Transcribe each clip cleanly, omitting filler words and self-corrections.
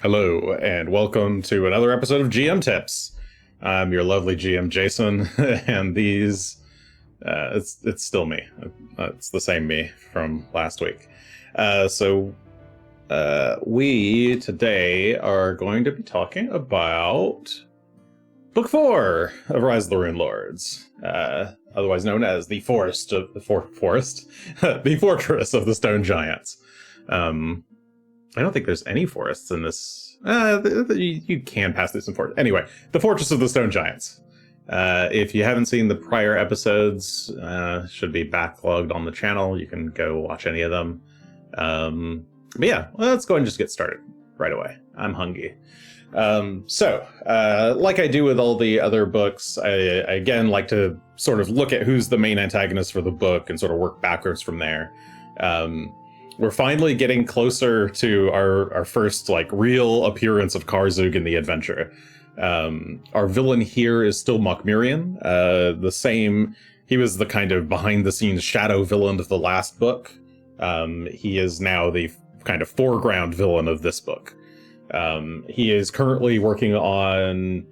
Hello, and welcome to another episode of GM Tips. I'm your lovely GM, Jason, and it's still me. It's the same me from last week. We today are going to be talking about Book 4 of Rise of the Runelords, otherwise known as the Fortress of the Stone Giants. I don't think there's any forests in this. You can pass through some forests. Anyway, the Fortress of the Stone Giants. If you haven't seen the prior episodes, should be backlogged on the channel. You can go watch any of them. But yeah, let's go ahead and just get started right away. I'm hungry. Like I do with all the other books, I again like to sort of look at who's the main antagonist for the book and sort of work backwards from there. We're finally getting closer to our first real appearance of Karzug in the adventure. Our villain here is still Mokmurian, the same. He was the kind of behind the scenes shadow villain of the last book. He is now the kind of foreground villain of this book. He is currently working on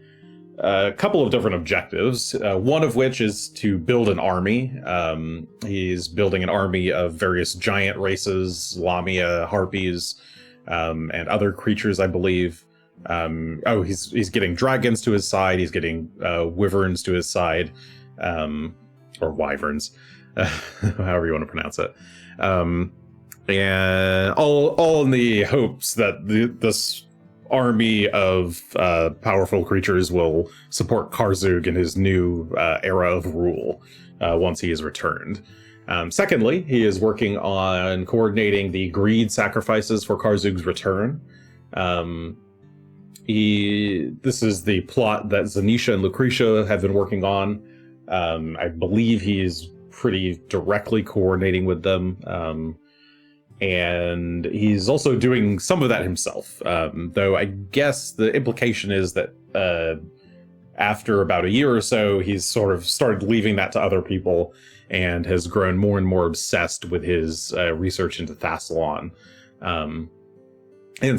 a couple of different objectives, one of which is to build an army. He's building an army of various giant races, Lamia, harpies, and other creatures, I believe. He's getting dragons to his side. He's getting wyverns to his side, or wyverns, however you want to pronounce it. And all in the hopes that this army of powerful creatures will support Karzug in his new era of rule once he is returned. Secondly, he is working on coordinating the greed sacrifices for Karzug's return. This is the plot that Zanisha and Lucretia have been working on. I believe he's pretty directly coordinating with them. And he's also doing some of that himself, though I guess the implication is that after about a year or so, he's sort of started leaving that to other people and has grown more and more obsessed with his research into Thassalon. And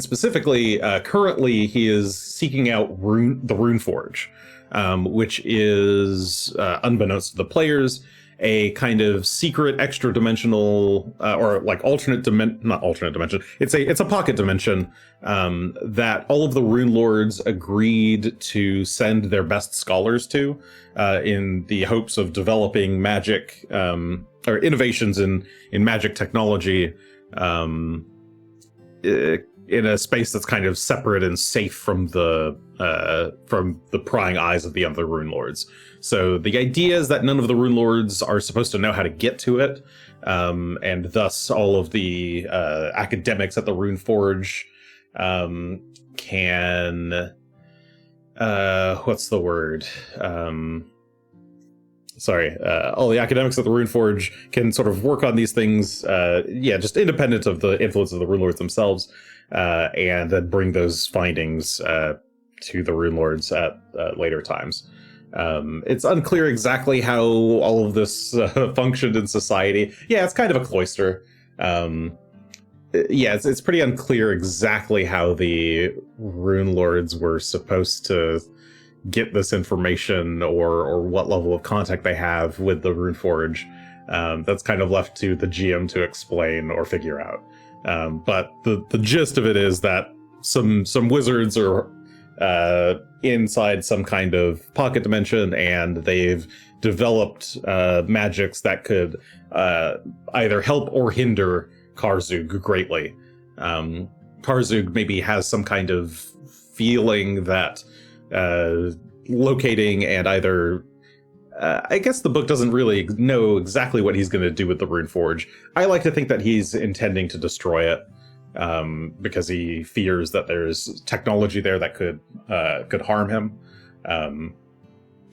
specifically, currently, he is seeking out the Runeforge, which is, unbeknownst to the players, a kind of secret extra dimensional or not alternate dimension. It's a pocket dimension that all of the Runelords agreed to send their best scholars to in the hopes of developing magic or innovations in magic technology in a space that's kind of separate and safe from the prying eyes of the other Runelords. So the idea is that none of the Runelords are supposed to know how to get to it, and thus all of the academics at the Runeforge can... what's the word? All the academics at the Runeforge can sort of work on these things, just independent of the influence of the Runelords themselves, and then bring those findings to the Runelords at later times. It's unclear exactly how all of this functioned in society. Yeah, it's kind of a cloister. It's pretty unclear exactly how the Runelords were supposed to get this information or what level of contact they have with the Runeforge. That's kind of left to the GM to explain or figure out. But the gist of it is that some wizards are inside some kind of pocket dimension, and they've developed magics that could either help or hinder Karzug greatly. Karzug maybe has some kind of feeling that locating and either I guess the book doesn't really know exactly what he's going to do with the Runeforge. I like to think that he's intending to destroy it, because he fears that there's technology there that could harm him.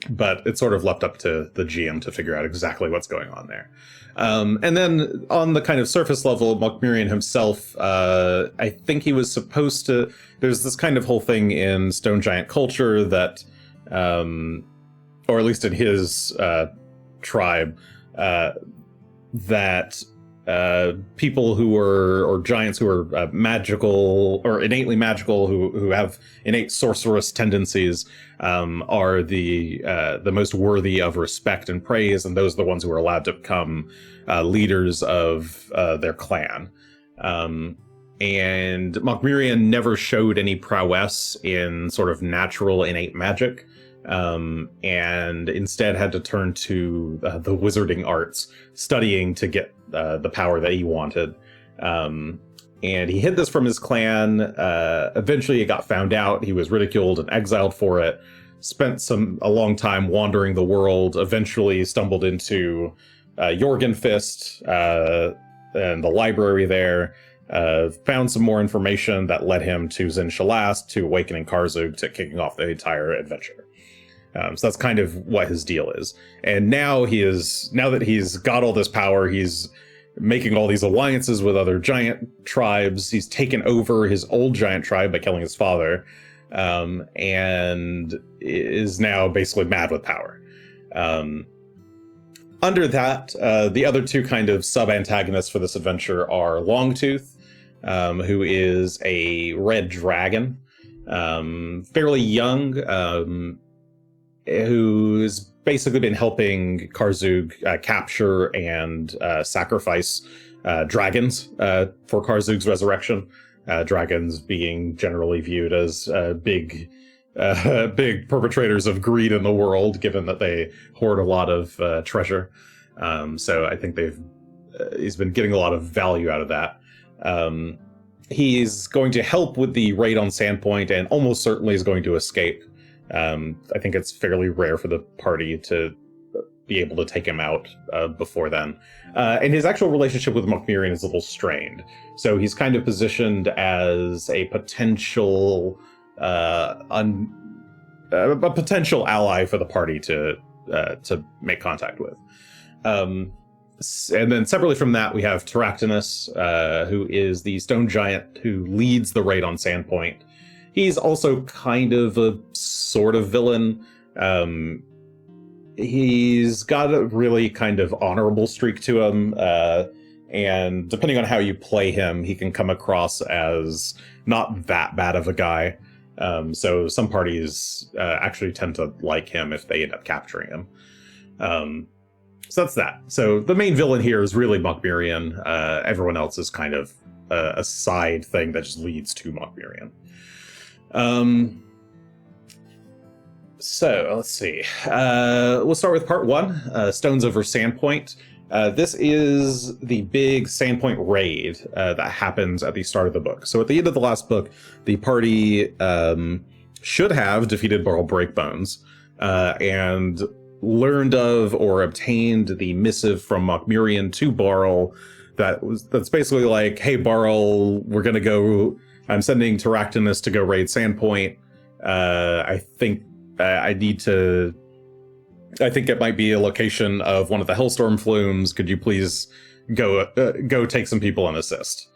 But it's sort of left up to the GM to figure out exactly what's going on there. And then on the kind of surface level, Mokmurian himself, I think he was supposed to... There's this kind of whole thing in Stone Giant culture that... or at least in his tribe, that people who are, or giants who are magical or innately magical, who have innate sorcerous tendencies, are the most worthy of respect and praise, and those are the ones who are allowed to become leaders of their clan. And Mokmurian never showed any prowess in sort of natural innate magic, and instead had to turn to the wizarding arts, studying to get the power that he wanted. And he hid this from his clan. Eventually it got found out. He was ridiculed and exiled for it. Spent a long time wandering the world, eventually stumbled into Jorgenfist and the library there. Found some more information that led him to Xin-Shalast, to awakening Karzug, to kicking off the entire adventure. So that's kind of what his deal is. And now that he's got all this power, he's making all these alliances with other giant tribes. He's taken over his old giant tribe by killing his father, and is now basically mad with power. Under that, the other two kind of sub-antagonists for this adventure are Longtooth, who is a red dragon, fairly young, who's basically been helping Karzug capture and sacrifice dragons for Karzug's resurrection. Dragons being generally viewed as big perpetrators of greed in the world, given that they hoard a lot of treasure. So I think he's been getting a lot of value out of that. He's going to help with the raid on Sandpoint, and almost certainly is going to escape. I think it's fairly rare for the party to be able to take him out before then. And his actual relationship with Mokmurian is a little strained. So he's kind of positioned as a potential potential ally for the party to make contact with. And then separately from that, we have Taractinus, who is the stone giant who leads the raid on Sandpoint. He's also kind of a sort of villain. He's got a really kind of honorable streak to him, and depending on how you play him, he can come across as not that bad of a guy. So some parties actually tend to like him if they end up capturing him. So that's that. So the main villain here is really Mokmurian. Everyone else is kind of a side thing that just leads to Mokmurian. So let's see. We'll start with part one, Stones over Sandpoint. This is the big Sandpoint raid that happens at the start of the book. So at the end of the last book, the party should have defeated Barl Breakbones and learned of or obtained the missive from Mokmurian to Barl that's basically like, hey, Barl, we're going to go... I'm sending Taractinus to go raid Sandpoint. I think it might be a location of one of the Hellstorm flumes. Could you please go take some people and assist?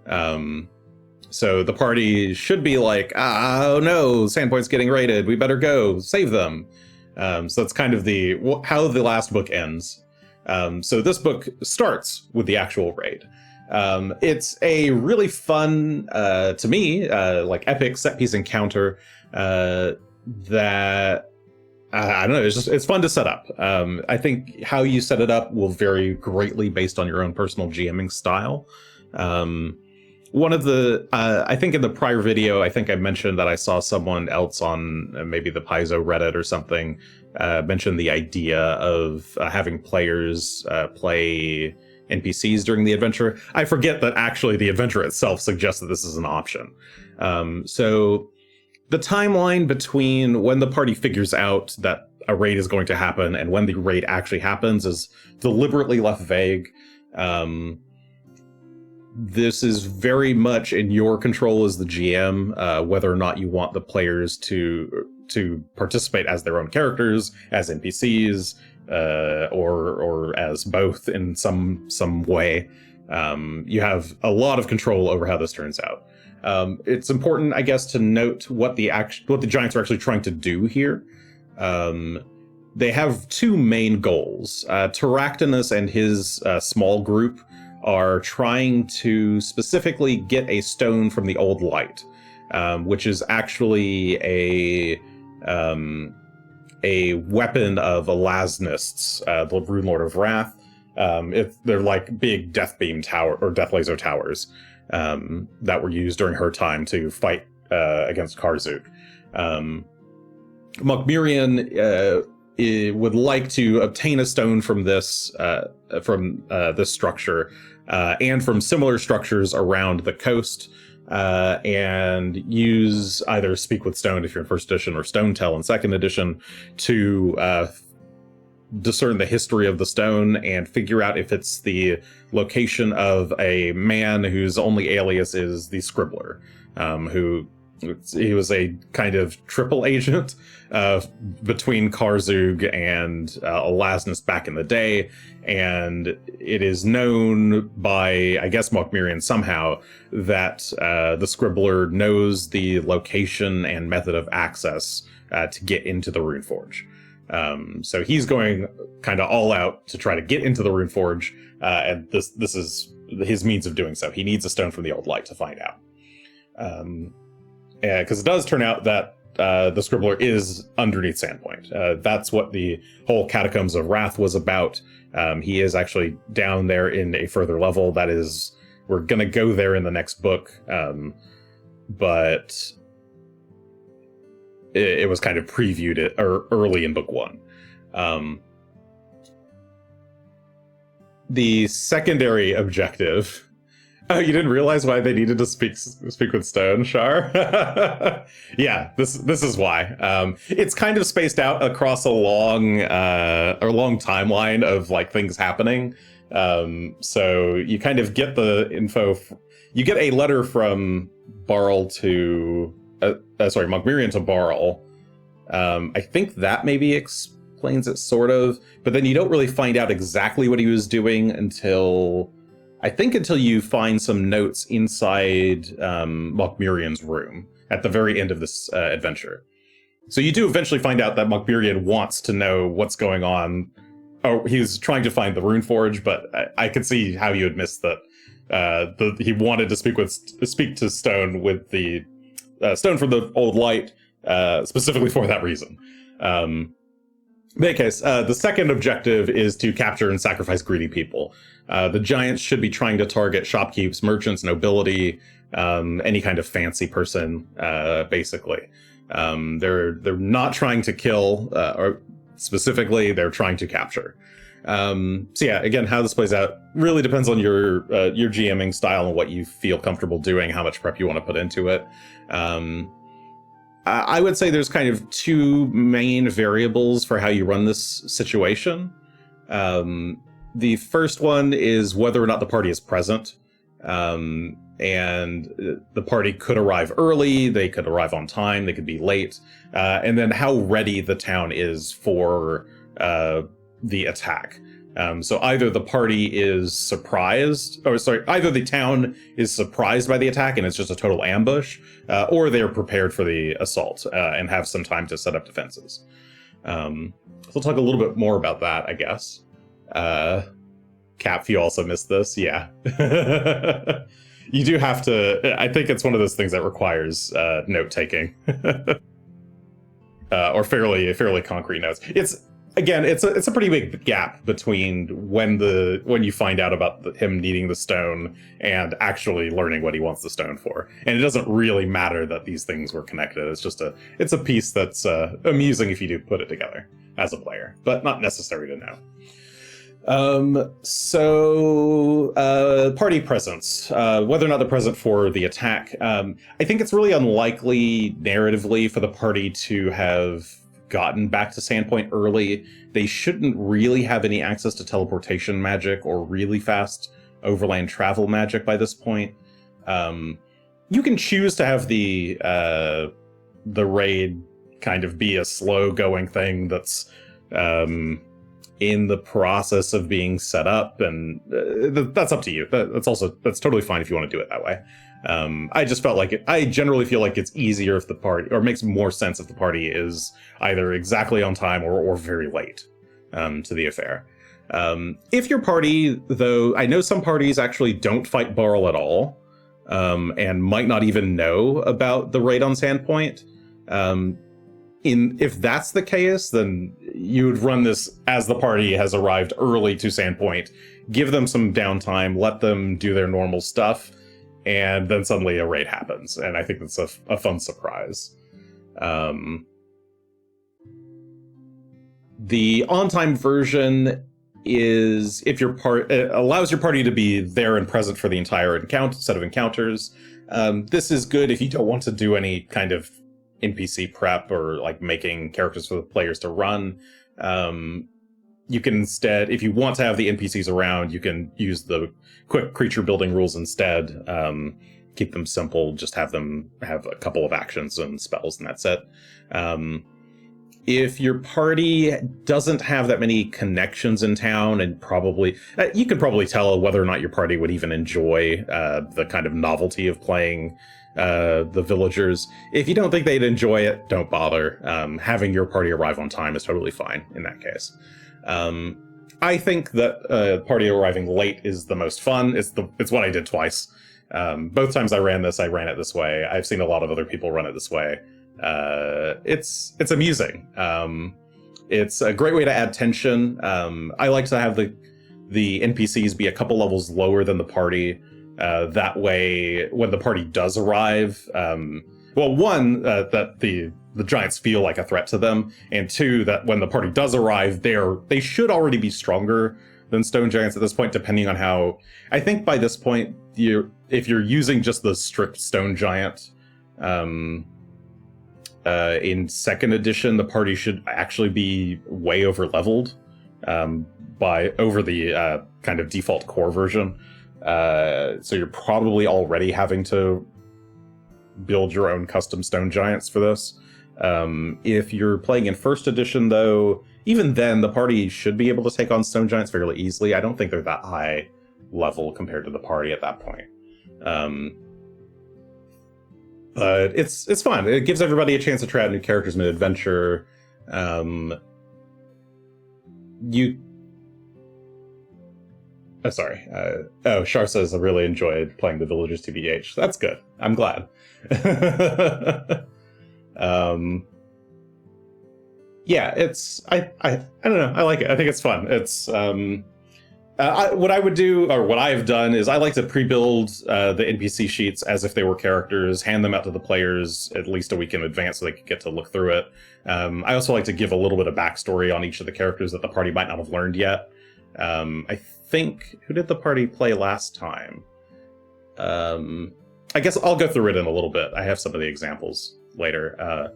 So the party should be like, oh no, Sandpoint's getting raided. We better go save them. So that's kind of how the last book ends. So this book starts with the actual raid. It's a really fun, to me, like epic set piece encounter that I don't know. It's fun to set up. I think how you set it up will vary greatly based on your own personal GMing style. One of the, I think in the prior video, I think I mentioned that I saw someone else on maybe the Paizo Reddit or something mention the idea of having players play NPCs during the adventure. I forget that actually the adventure itself suggests that this is an option. So the timeline between when the party figures out that a raid is going to happen and when the raid actually happens is deliberately left vague. This is very much in your control as the GM, whether or not you want the players to participate as their own characters, as NPCs, or as both in some way. You have a lot of control over how this turns out. It's important, I guess, to note what the Giants are actually trying to do here. They have two main goals. Taractinus and his small group are trying to specifically get a stone from the old light, which is actually a weapon of Elasnists, the Runelord of Wrath. They're like big death beam tower or death laser towers that were used during her time to fight against Karzuk. Mokmurian would like to obtain a stone from this structure and from similar structures around the coast, and use either Speak with Stone if you're in first edition or Stone Tell in second edition to discern the history of the stone and figure out if it's the location of a man whose only alias is the Scribbler, he was a kind of triple agent between Karzug and Elasnis back in the day, and it is known by, I guess, Mokmurian somehow that the Scribbler knows the location and method of access to get into the Runeforge. So he's going kind of all out to try to get into the Runeforge, and this is his means of doing so. He needs a stone from the old light to find out. Because it does turn out that the Scribbler is underneath Sandpoint. That's what the whole Catacombs of Wrath was about. He is actually down there in a further level. That is, we're going to go there in the next book, but it was kind of previewed early in book one. The secondary objective. Oh, you didn't realize why they needed to speak with Stone, Shar? Yeah, this is why. It's kind of spaced out across a long timeline of like things happening. So you kind of get the info. You get a letter from Barl to Mokmurian to Barl. I think that maybe explains it sort of, but then you don't really find out exactly what he was doing until you find some notes inside Mokmurian's room at the very end of this adventure. So you do eventually find out that Mokmurian wants to know what's going on. Oh, he's trying to find the Runeforge, but I could see how you would miss that. He wanted to speak to Stone with the stone from the old light, specifically for that reason. In any case, the second objective is to capture and sacrifice greedy people. The giants should be trying to target shopkeepers, merchants, nobility, any kind of fancy person, basically. They're not trying to kill, or specifically, they're trying to capture. So yeah, again, how this plays out really depends on your GMing style and what you feel comfortable doing, how much prep you want to put into it. I would say there's kind of two main variables for how you run this situation. The first one is whether or not the party is present. And the party could arrive early, they could arrive on time, they could be late. And then how ready the town is for the attack. So either the party is either the town is surprised by the attack and it's just a total ambush, or they're prepared for the assault and have some time to set up defenses. So we'll talk a little bit more about that, I guess. Cap, you also missed this, yeah. You do have to, I think it's one of those things that requires note-taking. Or fairly concrete notes. It's a pretty big gap between when you find out about him needing the stone and actually learning what he wants the stone for. And it doesn't really matter that these things were connected. It's a piece that's amusing if you do put it together as a player, but not necessary to know. Party presence, whether or not they're present for the attack. I think it's really unlikely narratively for the party to have gotten back to Sandpoint early. They shouldn't really have any access to teleportation magic or really fast overland travel magic by this point. You can choose to have the raid kind of be a slow going thing that's in the process of being set up, and that's up to you. That's totally fine if you want to do it that way. I generally feel like it's easier if the party, or makes more sense if the party is either exactly on time or very late to the affair. If your party, though, I know some parties actually don't fight Barl at all, and might not even know about the raid on Sandpoint. If that's the case, then you would run this as the party has arrived early to Sandpoint, give them some downtime, let them do their normal stuff, and then suddenly a raid happens. And I think that's a fun surprise. The on-time version is if your allows your party to be there and present for the entire set of encounters. This is good if you don't want to do any kind of NPC prep or like making characters for the players to run. You can instead, if you want to have the NPCs around, you can use the quick creature building rules instead. Keep them simple, just have them have a couple of actions and spells, and that's it. If your party doesn't have that many connections in town, and probably you can probably tell whether or not your party would even enjoy the kind of novelty of playing the villagers. If you don't think they'd enjoy it, don't bother. Having your party arrive on time is totally fine in that case. I think that party arriving late is the most fun. It's what I did twice. Both times I ran it this way. I've seen a lot of other people run it this way. It's amusing. It's a great way to add tension. I like to have the NPCs be a couple levels lower than the party. That way, when the party does arrive, that the giants feel like a threat to them, and two, that when the party does arrive, they should already be stronger than stone giants at this point, depending on how. I think by this point, if you're using just the strict stone giant, in second edition, the party should actually be way over leveled over the kind of default core version. So you're probably already having to build your own custom stone giants for this. If you're playing in first edition, though, even then the party should be able to take on stone giants fairly easily. I don't think they're that high level compared to the party at that point. But it's fun. It gives everybody a chance to try out new characters mid-adventure. Shar says I really enjoyed playing the Villagers TBH. That's good. I'm glad. Yeah, I don't know. I like it. I think it's fun. It's what I would do, or what I've done, is I like to pre-build the NPC sheets as if they were characters, hand them out to the players at least a week in advance so they could get to look through it. I also like to give a little bit of backstory on each of the characters that the party might not have learned yet. I think, who did the party play last time? I guess I'll go through it in a little bit. I have some of the examples later.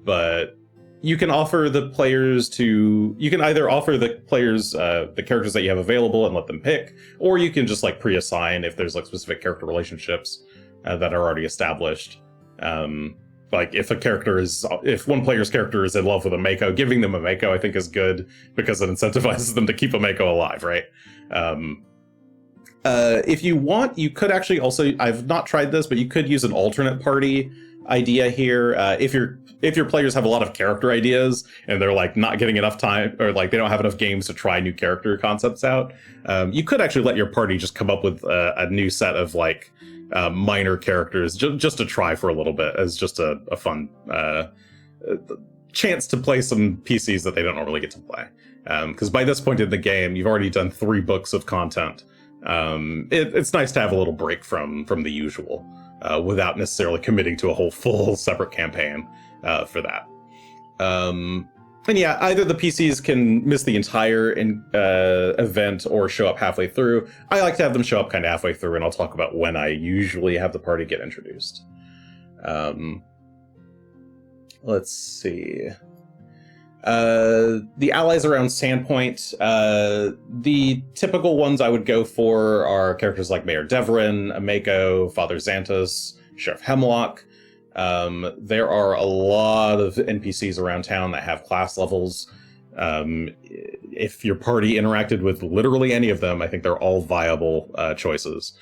But you can offer the players either offer the players the characters that you have available and let them pick, or you can just like pre-assign if there's like specific character relationships that are already established. Like if one player's character is in love with a Mako, giving them a Mako I think is good because it incentivizes them to keep a Mako alive, right? If you want, you could actually also, I've not tried this, but you could use an alternate party idea here. If your players have a lot of character ideas and they're like not getting enough time, or like they don't have enough games to try new character concepts out, you could actually let your party just come up with a new set of like minor characters just to try for a little bit as just a fun chance to play some PCs that they don't normally get to play. Because by this point in the game, you've already done 3 books of content. It's nice to have a little break from the usual without necessarily committing to a whole full separate campaign for that. And yeah, either the PCs can miss the entire event or show up halfway through. I like to have them show up kind of halfway through, and I'll talk about when I usually have the party get introduced. Let's see. The allies around Sandpoint, the typical ones I would go for are characters like Mayor Deverin, Amako, Father Xantus, Sheriff Hemlock. There are a lot of NPCs around town that have class levels. If your party interacted with literally any of them, I think they're all viable choices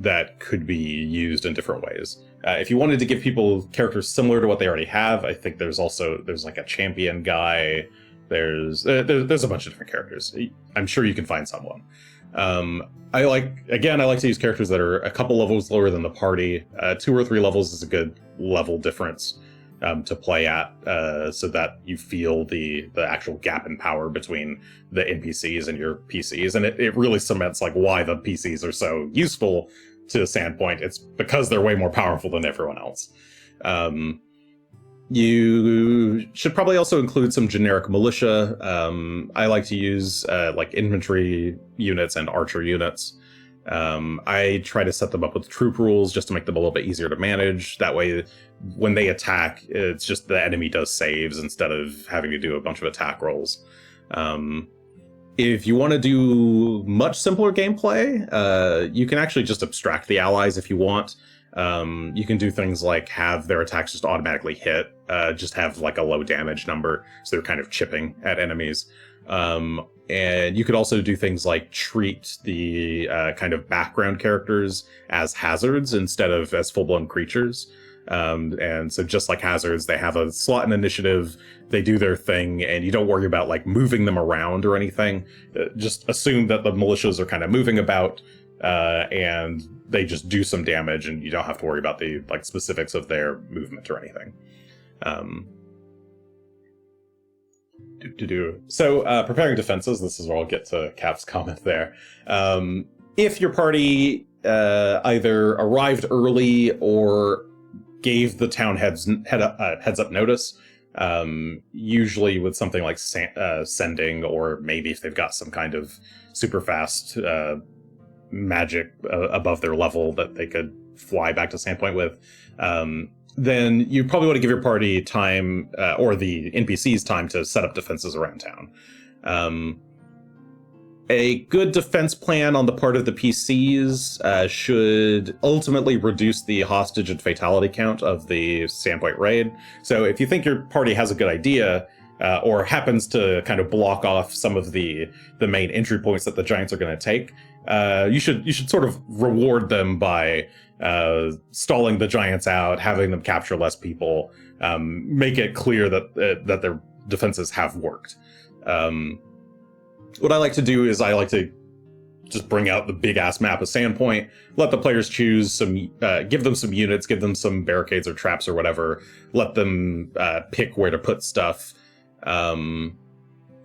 that could be used in different ways. If you wanted to give people characters similar to what they already have, I think there's like a champion guy There's a bunch of different characters. I'm sure you can find someone. I like to use characters that are a couple levels lower than the party. 2 or 3 levels is a good level difference to play at, so that you feel the actual gap in power between the NPCs and your PCs, and it really cements like why the PCs are so useful to Sandpoint. It's because they're way more powerful than everyone else. You should probably also include some generic militia. I like to use like infantry units and archer units. I try to set them up with troop rules just to make them a little bit easier to manage. That way, when they attack, it's just the enemy does saves instead of having to do a bunch of attack rolls. If you want to do much simpler gameplay, you can actually just abstract the allies if you want. You can do things like have their attacks just automatically hit, just have like a low damage number, so they're kind of chipping at enemies. And you could also do things like treat the kind of background characters as hazards instead of as full-blown creatures. And so just like hazards, they have a slot in initiative, they do their thing, and you don't worry about like moving them around or anything. Just assume that the militias are kind of moving about, and they just do some damage, and you don't have to worry about the like specifics of their movement or anything. So preparing defenses, this is where I'll get to Cap's comment there. If your party either arrived early or gave the town heads up notice, usually with something like sending, or maybe if they've got some kind of super fast magic above their level that they could fly back to Sandpoint with, then you probably want to give your party time, or the NPCs time, to set up defenses around town. A good defense plan on the part of the PCs should ultimately reduce the hostage and fatality count of the Sandpoint raid. So if you think your party has a good idea, or happens to kind of block off some of the main entry points that the Giants are going to take, you should sort of reward them by stalling the Giants out, having them capture less people, make it clear that their defenses have worked. What I like to do is I like to just bring out the big ass map of Sandpoint, let the players choose some, give them some units, give them some barricades or traps or whatever, let them pick where to put stuff.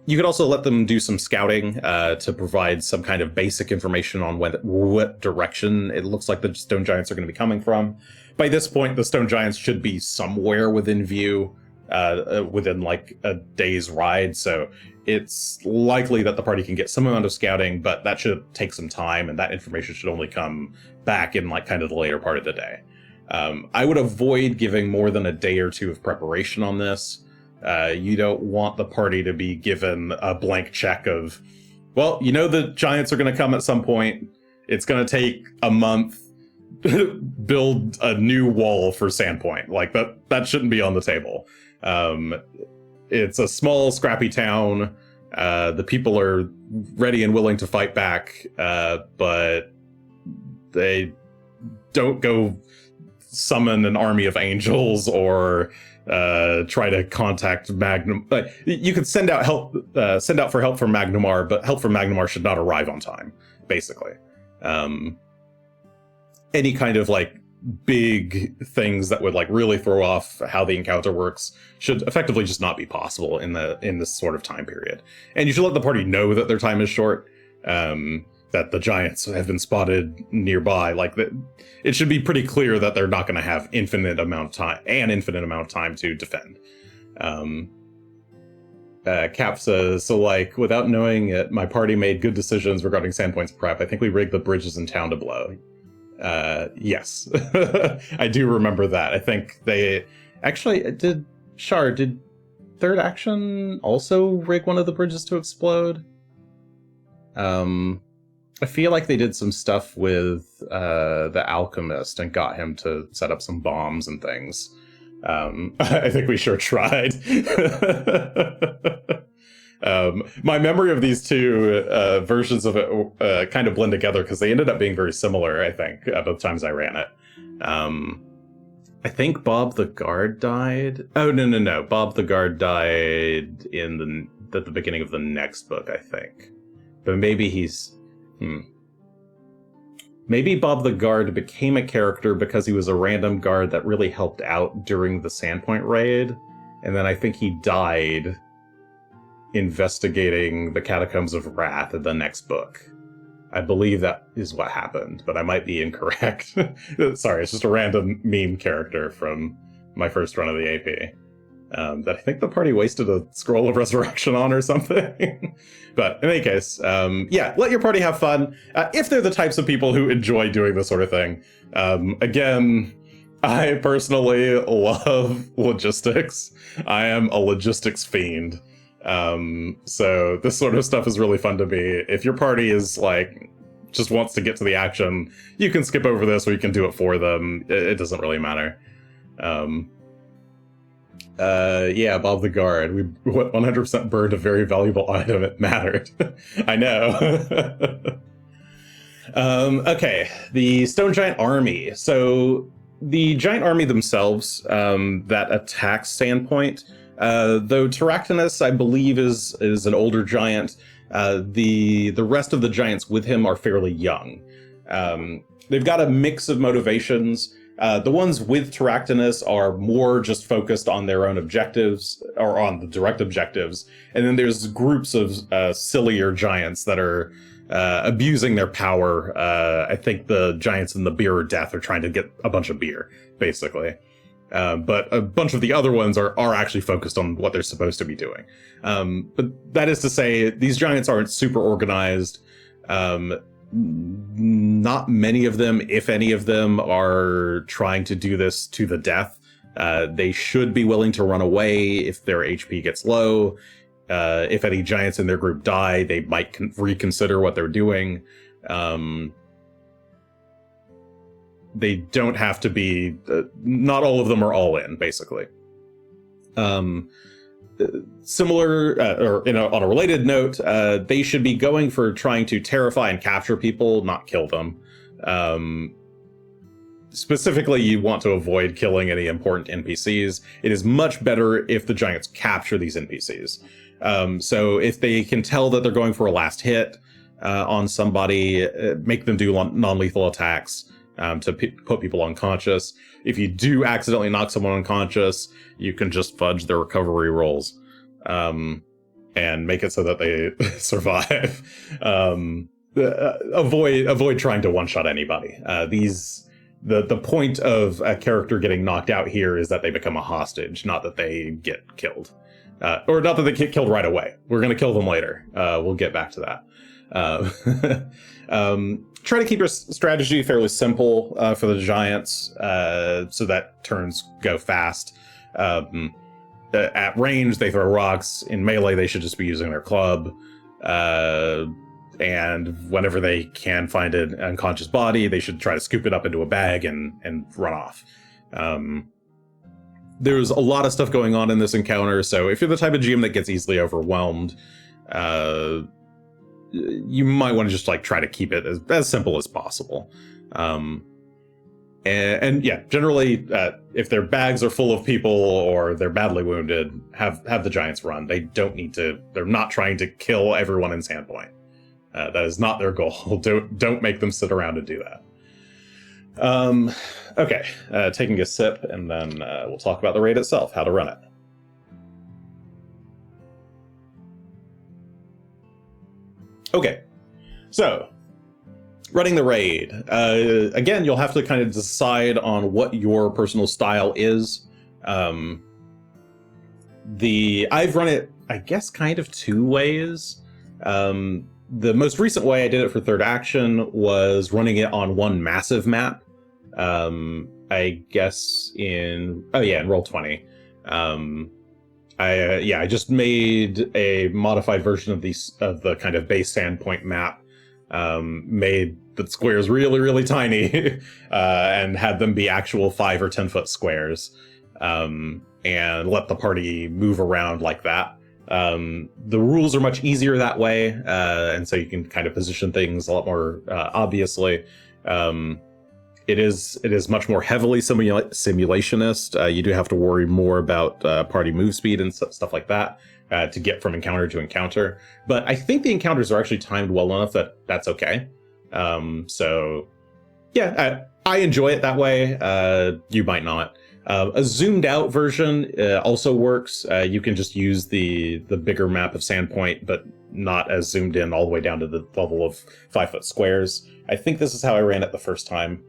You could also let them do some scouting to provide some kind of basic information on what direction it looks like the Stone Giants are going to be coming from. By this point, the Stone Giants should be somewhere within view, within like a day's ride, so it's likely that the party can get some amount of scouting, but that should take some time, and that information should only come back in like kind of the later part of the day. I would avoid giving more than a day or two of preparation on this. You don't want the party to be given a blank check of, well, you know the Giants are going to come at some point. It's going to take a month. Build a new wall for Sandpoint. Like that shouldn't be on the table. It's a small, scrappy town. The people are ready and willing to fight back, but they don't go summon an army of angels or try to contact Magnum. You could send out for help from Magnumar, but help from Magnumar should not arrive on time, basically. Any kind of like big things that would like really throw off how the encounter works should effectively just not be possible in this sort of time period. And you should let the party know that their time is short, that the Giants have been spotted nearby. Like that, it should be pretty clear that they're not going to have an infinite amount of time to defend. Cap says, so like, without knowing it, my party made good decisions regarding Sandpoint's prep. I think we rigged the bridges in town to blow. Yes. I do remember that. I think they actually did Third Action also rig one of the bridges to explode? I feel like they did some stuff with the Alchemist and got him to set up some bombs and things. I think we sure tried. My memory of these two versions of it kind of blend together because they ended up being very similar, I think, both times I ran it. I think Bob the Guard died. Oh, no. Bob the Guard died in at the beginning of the next book, I think. But maybe he's... Maybe Bob the Guard became a character because he was a random guard that really helped out during the Sandpoint raid, and then I think he died investigating the Catacombs of Wrath in the next book. I believe that is what happened, but I might be incorrect. Sorry, it's just a random meme character from my first run of the AP. That I think the party wasted a Scroll of Resurrection on or something. But in any case, yeah, let your party have fun. If they're the types of people who enjoy doing this sort of thing. Again, I personally love logistics. I am a logistics fiend. So this sort of stuff is really fun to me. If your party is like, just wants to get to the action, you can skip over this or you can do it for them. It doesn't really matter. Yeah, Bob the Guard. We 100% burned a very valuable item. It mattered. I know. Okay, the Stone Giant Army. So the Giant Army themselves that attacks Sandpoint, though Taractinus, I believe, is an older giant, the rest of the giants with him are fairly young. They've got a mix of motivations. The ones with Taractinus are more just focused on their own objectives, or on the direct objectives. And then there's groups of sillier giants that are abusing their power. I think the giants in the Beer of Death are trying to get a bunch of beer, basically. But a bunch of the other ones are actually focused on what they're supposed to be doing. But that is to say, these giants aren't super organized. Not many of them, if any of them, are trying to do this to the death. They should be willing to run away if their HP gets low. If any giants in their group die, they might reconsider what they're doing. They don't have to be... not all of them are all in, basically. Similar, on a related note, they should be going for trying to terrify and capture people, not kill them. Specifically, you want to avoid killing any important NPCs. It is much better if the giants capture these NPCs. So if they can tell that they're going for a last hit on somebody, make them do non-lethal attacks to put people unconscious. If you do accidentally knock someone unconscious, you can just fudge their recovery rolls and make it so that they survive. Avoid trying to one-shot anybody. The point of a character getting knocked out here is that they become a hostage, not that they get killed. Or not that they get killed right away. We're going to kill them later. We'll get back to that. Try to keep your strategy fairly simple for the giants, so that turns go fast. At range, they throw rocks. In melee, they should just be using their club. And whenever they can find an unconscious body, they should try to scoop it up into a bag and run off. There's a lot of stuff going on in this encounter, so if you're the type of GM that gets easily overwhelmed, you might want to just try to keep it as simple as possible. And yeah, generally, if their bags are full of people or they're badly wounded, have the giants run. They don't need to. They're not trying to kill everyone in Sandpoint. That is not their goal. Don't make them sit around and do that. Okay, taking a sip, and then we'll talk about the raid itself, how to run it. Okay, so running the raid. Again, you'll have to kind of decide on what your personal style is. I've run it, I guess, kind of two ways. The most recent way I did it for third action was running it on one massive map. I guess in Roll20. I just made a modified version of the kind of base Sandpoint map, made the squares really, really tiny, and had them be actual 5 or 10 foot squares, and let the party move around like that. The rules are much easier that way, and so you can kind of position things a lot more obviously. It is much more heavily simulationist. You do have to worry more about party move speed and stuff like that. to get from encounter to encounter. But I think the encounters are actually timed well enough that that's okay. So yeah, I enjoy it that way. You might not. A zoomed out version also works. You can just use the bigger map of Sandpoint, but not as zoomed in all the way down to the level of 5-foot squares. I think this is how I ran it the first time.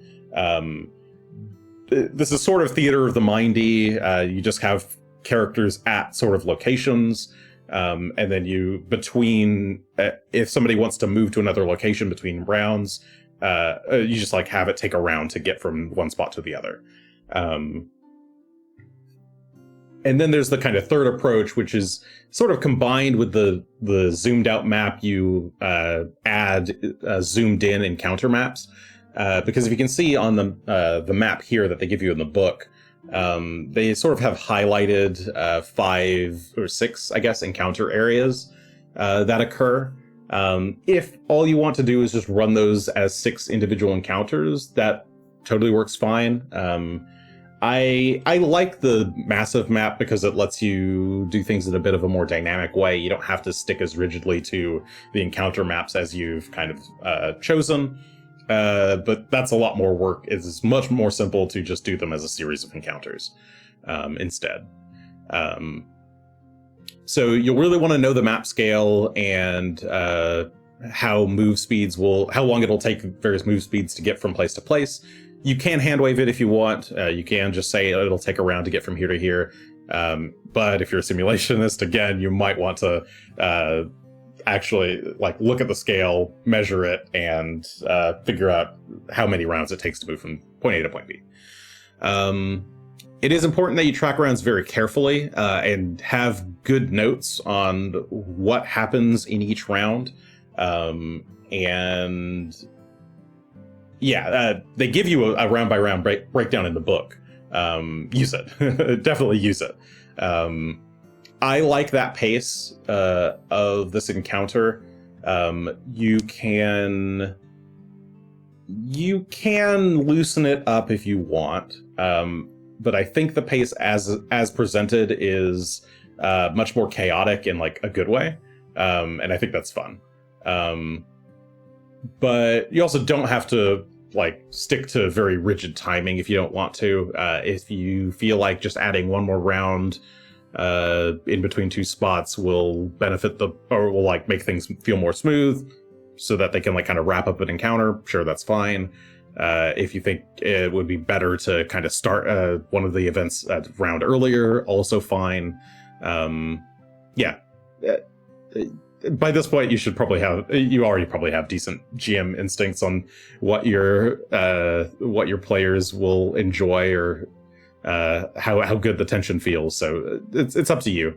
This is sort of theater of the mindy. You just have characters at sort of locations, and then you between if somebody wants to move to another location between rounds, you just like have it take a round to get from one spot to the other. And then there's the kind of third approach, which is sort of combined with the zoomed out map. You add zoomed in encounter maps, because if you can see on the map here that they give you in the book, they sort of have highlighted 5 or 6, I guess, encounter areas that occur. If all you want to do is just run those as 6 individual encounters, that totally works fine. I like the massive map because it lets you do things in a bit of a more dynamic way. You don't have to stick as rigidly to the encounter maps as you've kind of chosen. But that's a lot more work. It's much more simple to just do them as a series of encounters instead. So you'll really want to know the map scale and how long it'll take various move speeds to get from place to place. You can hand wave it if you want. You can just say it'll take a round to get from here to here. But if you're a simulationist, again, you might want to actually like look at the scale, measure it, and figure out how many rounds it takes to move from point A to point B. It is important that you track rounds very carefully and have good notes on what happens in each round. And yeah, they give you a round by round breakdown in the book. Use it. Definitely use it. I like that pace of this encounter. You can loosen it up if you want, but I think the pace as presented is much more chaotic in like a good way, and I think that's fun. But you also don't have to like stick to very rigid timing if you don't want to. If you feel like just adding one more round in between 2 spots will benefit or will like make things feel more smooth so that they can like kind of wrap up an encounter, sure, that's fine. If you think it would be better to kind of start one of the events a round earlier, also fine. Yeah. By this point, you already probably have decent GM instincts on what your players will enjoy or how good the tension feels. So it's up to you.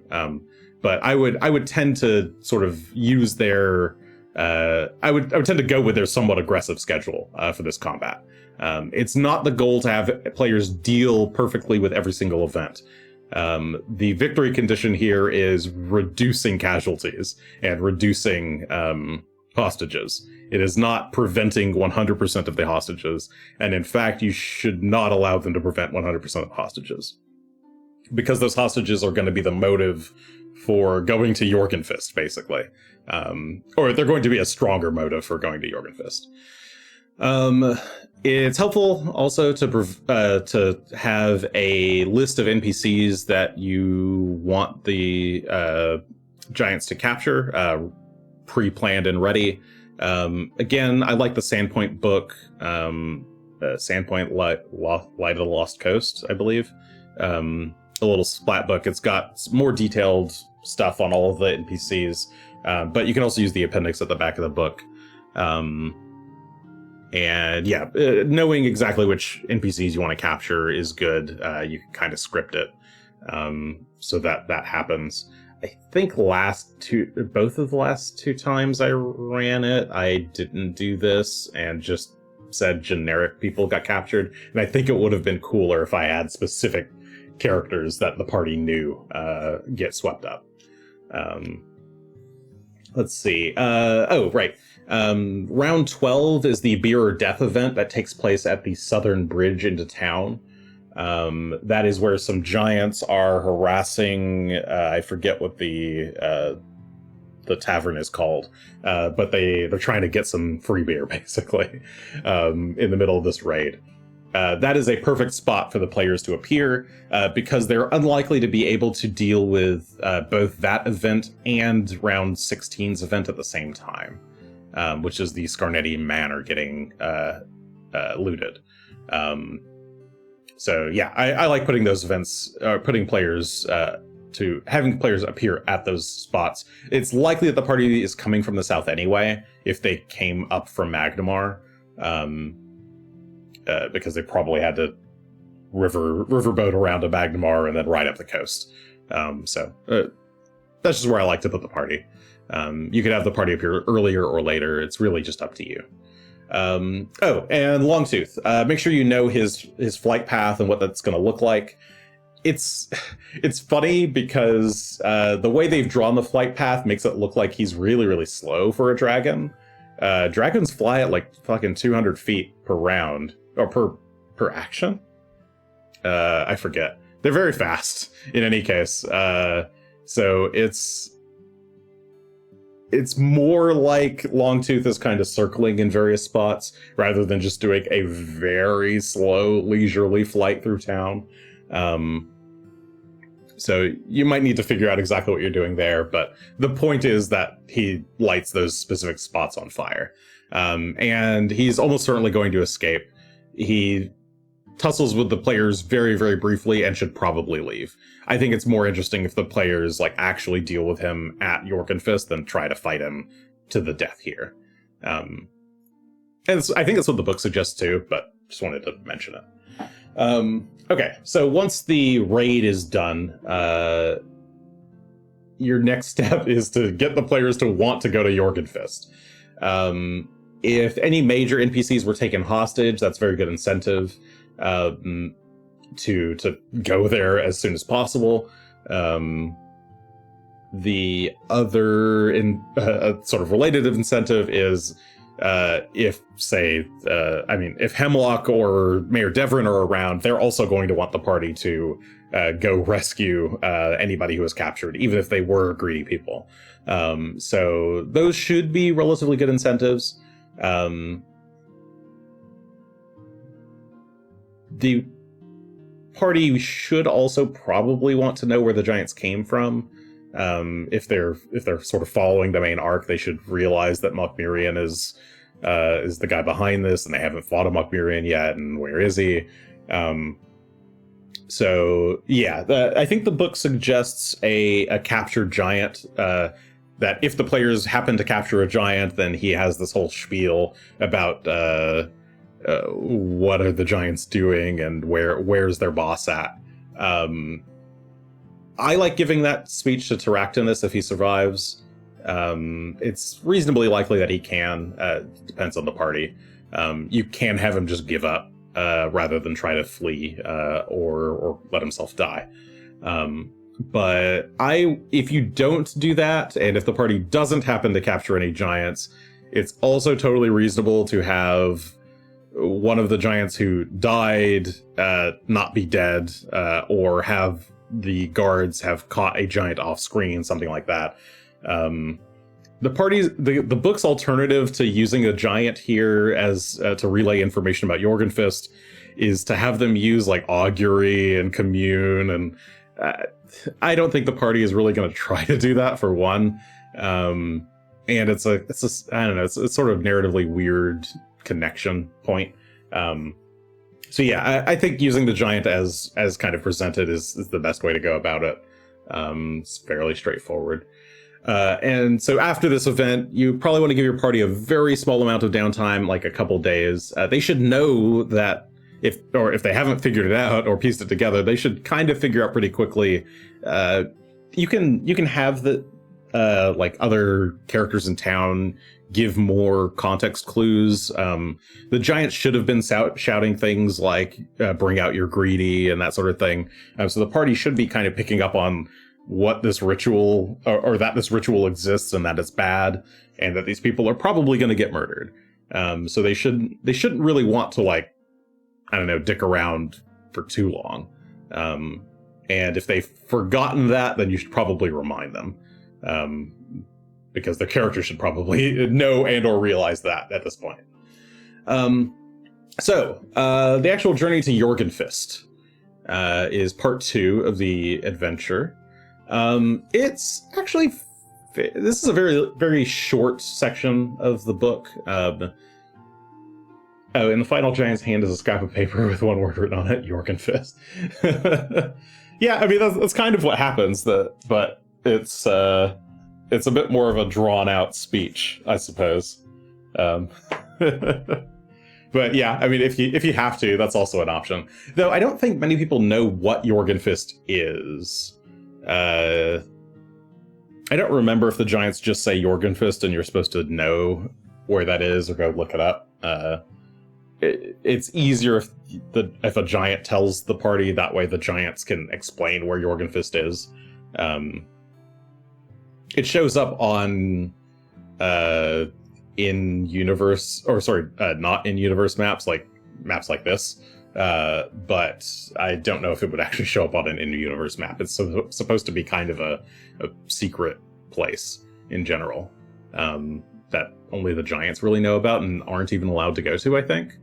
But I would tend to sort of use their I would tend to go with their somewhat aggressive schedule for this combat. It's not the goal to have players deal perfectly with every single event. The victory condition here is reducing casualties and reducing hostages. It is not preventing 100% of the hostages. And in fact, you should not allow them to prevent 100% of hostages, because those hostages are going to be the motive for going to Jorgenfist, basically. Or they're going to be a stronger motive for going to Jorgenfist. It's helpful also to have a list of NPCs that you want the giants to capture, pre-planned and ready. Again, I like the Sandpoint book, Sandpoint Light of the Lost Coast, I believe. A little splat book. It's got more detailed stuff on all of the NPCs, but you can also use the appendix at the back of the book. And yeah, knowing exactly which NPCs you want to capture is good. You can kind of script it so that happens. I think both of the last 2 times I ran it, I didn't do this and just said generic people got captured. And I think it would have been cooler if I had specific characters that the party knew get swept up. Let's see. Oh, right. Round 12 is the Beer or Death event that takes place at the southern bridge into town. That is where some giants are harassing. I forget what the tavern is called, but they're trying to get some free beer, basically, in the middle of this raid. That is a perfect spot for the players to appear, because they're unlikely to be able to deal with both that event and Round 16's event at the same time, which is the Scarnetti Manor getting looted. So yeah, I like putting those events, having players appear at those spots. It's likely that the party is coming from the south anyway, if they came up from Magnamar, because they probably had to riverboat around to Magnamar and then ride up the coast. So that's just where I like to put the party. You could have the party appear earlier or later. It's really just up to you. And Longtooth. Make sure you know his flight path and what that's going to look like. It's funny because the way they've drawn the flight path makes it look like he's really, really slow for a dragon. Dragons fly at like fucking 200 feet per round, or per action. I forget. They're very fast in any case. So it's more like Longtooth is kind of circling in various spots rather than just doing a very slow, leisurely flight through town. So you might need to figure out exactly what you're doing there, but the point is that he lights those specific spots on fire. And he's almost certainly going to escape. He tussles with the players very, very briefly and should probably leave. I think it's more interesting if the players like actually deal with him at Jorgenfist than try to fight him to the death here. And I think that's what the book suggests too, but just wanted to mention it. Okay, so once the raid is done, your next step is to get the players to want to go to Jorgenfist. If any major NPCs were taken hostage, that's very good incentive to go there as soon as possible. The other sort of related incentive is if Hemlock or Mayor Devrin are around, they're also going to want the party to go rescue anybody who was captured, even if they were greedy people. So those should be relatively good incentives. The party should also probably want to know where the giants came from. If they're sort of following the main arc, they should realize that Mokmurian is the guy behind this, and they haven't fought a Mokmurian yet, and where is he? So yeah, I think the book suggests a captured giant, that if the players happen to capture a giant, then he has this whole spiel about what are the giants doing and where's their boss at. I like giving that speech to Terractinus if he survives. It's reasonably likely that he can. Depends on the party. You can have him just give up rather than try to flee or let himself die. But if you don't do that, and if the party doesn't happen to capture any giants, it's also totally reasonable to have one of the giants who died not be dead, or have the guards have caught a giant off screen, something like that. The book's alternative to using a giant here as to relay information about Jorgenfist is to have them use like augury and commune, and I don't think the party is really going to try to do that, for one. And it's I don't know, it's sort of narratively weird connection point. So yeah, I think using the giant as kind of presented is the best way to go about it. It's fairly straightforward. And so after this event, you probably want to give your party a very small amount of downtime, like a couple days. They should know that if they haven't figured it out or pieced it together, they should kind of figure out pretty quickly. You can have the like other characters in town give more context clues. The giants should have been shouting things like bring out your greedy and that sort of thing. So the party should be kind of picking up on what this ritual or that this ritual exists and that it's bad and that these people are probably going to get murdered. So they shouldn't really want to, like, I don't know, dick around for too long. And if they've forgotten that, then you should probably remind them. Because their character should probably know and or realize that at this point. So the actual journey to Jorgenfist is part 2 of the adventure. It's actually, this is a very, very short section of the book. Oh, in the final giant's hand is a scrap of paper with one word written on it, Jorgenfist. Yeah, I mean, that's kind of what happens, but it's a bit more of a drawn-out speech, I suppose. But yeah, I mean, if you have to, that's also an option. Though I don't think many people know what Jorgenfist is. I don't remember if the giants just say Jorgenfist and you're supposed to know where that is or go look it up. It's easier if a giant tells the party, that way the giants can explain where Jorgenfist is. It shows up on in-universe, or sorry, not in-universe maps like this, but I don't know if it would actually show up on an in-universe map. It's supposed to be kind of a secret place in general, that only the giants really know about and aren't even allowed to go to, I think.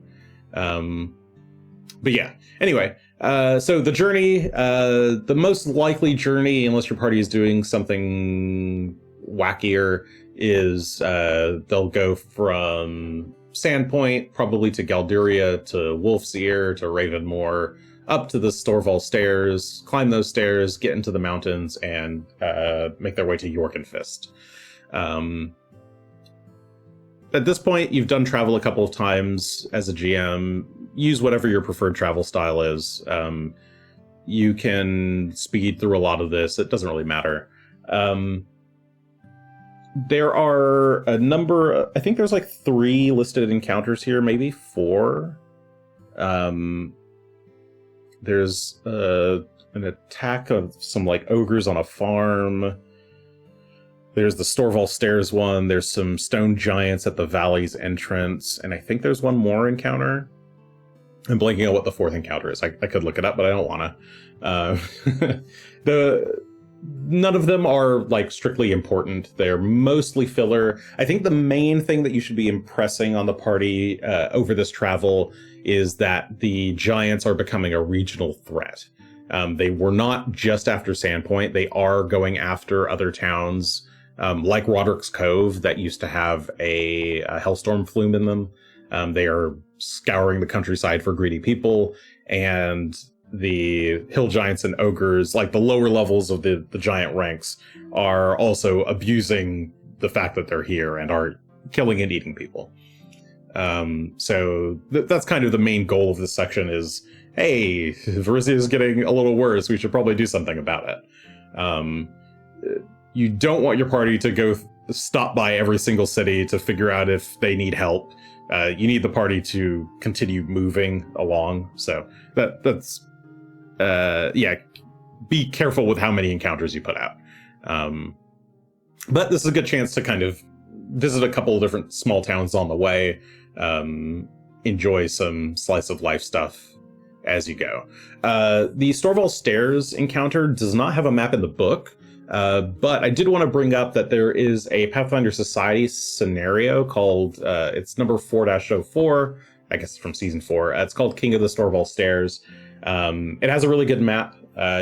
But yeah, anyway, so the journey, the most likely journey, unless your party is doing something wackier, is they'll go from Sandpoint, probably to Galduria, to Wolf's Ear, to Ravenmoor, up to the Storval stairs, climb those stairs, get into the mountains, and make their way to Jorgenfist. At this point, you've done travel a couple of times as a GM. Use whatever your preferred travel style is. You can speed through a lot of this. It doesn't really matter. There are a number, I think there's like 3 listed encounters here, maybe 4. There's an attack of some like ogres on a farm. There's the Storval Stairs one. There's some stone giants at the valley's entrance. And I think there's one more encounter. I'm blanking on what the 4th encounter is. I could look it up, but I don't want to. None of them are like strictly important. They're mostly filler. I think the main thing that you should be impressing on the party over this travel is that the giants are becoming a regional threat. They were not just after Sandpoint. They are going after other towns, like Roderick's Cove, that used to have a Hellstorm flume in them. They are scouring the countryside for greedy people, and the hill giants and ogres, like the lower levels of the giant ranks, are also abusing the fact that they're here and are killing and eating people. So that's kind of the main goal of this section is, hey, Varisia is getting a little worse. We should probably do something about it. You don't want your party to go stop by every single city to figure out if they need help. You need the party to continue moving along. So that's yeah, be careful with how many encounters you put out. But this is a good chance to kind of visit a couple of different small towns on the way, enjoy some slice of life stuff as you go. The Storval Stairs encounter does not have a map in the book, but I did want to bring up that there is a Pathfinder Society scenario called, it's number 4-04, I guess it's from season 4. It's called King of the Storval Stairs. It has a really good map.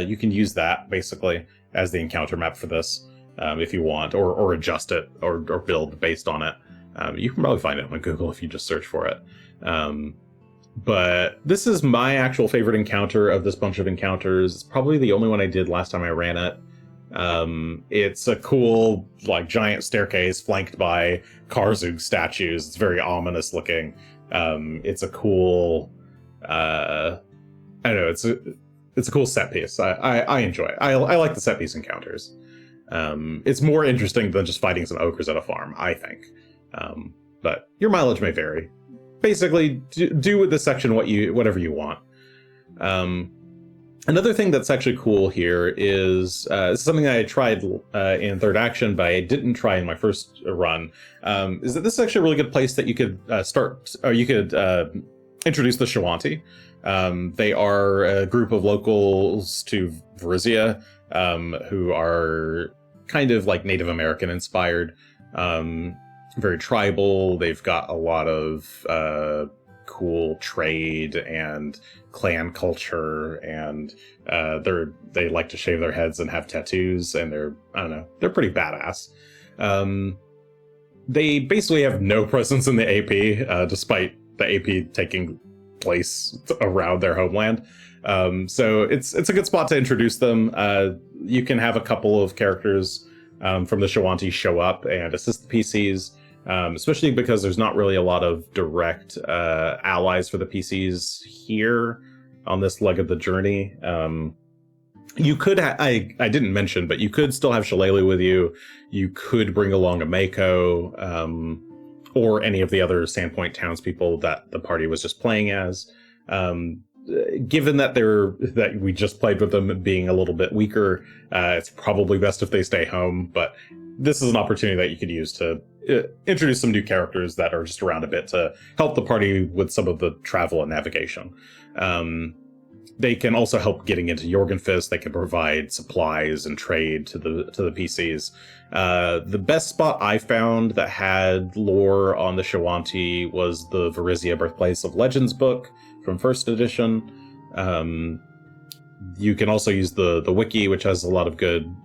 You can use that basically as the encounter map for this, if you want, or adjust it or build based on it. You can probably find it on Google if you just search for it. But this is my actual favorite encounter of this bunch of encounters. It's probably the only one I did last time I ran it. It's a cool, like, giant staircase flanked by Karzug statues. It's very ominous looking. It's a cool, I don't know, it's a cool set piece. I enjoy it. I like the set piece encounters. It's more interesting than just fighting some ogres at a farm, I think. But your mileage may vary. Basically, do with this section whatever you want. Another thing that's actually cool here is this is something that I tried in third action, but I didn't try in my first run. Is that this is actually a really good place that you could start, or you could introduce the Shawanti. They are a group of locals to Varizia, who are kind of like Native American inspired, very tribal. They've got a lot of cool trade and clan culture, and they like to shave their heads and have tattoos, and they're pretty badass. They basically have no presence in the AP, despite the AP taking place around their homeland. So it's a good spot to introduce them. You can have a couple of characters from the Shawanti show up and assist the PCs, especially because there's not really a lot of direct allies for the PCs here on this leg of the journey. You could, I didn't mention, but you could still have Shillelagh with you. You could bring along a Mako, or any of the other Sandpoint townspeople that the party was just playing as. Given that we just played with them being a little bit weaker, it's probably best if they stay home, but this is an opportunity that you could use to introduce some new characters that are just around a bit to help the party with some of the travel and navigation. They can also help getting into Jorgenfist. They can provide supplies and trade to the PCs. The best spot I found that had lore on the Shawanti was the Varizia Birthplace of Legends book from first edition. You can also use the wiki, which has a lot of good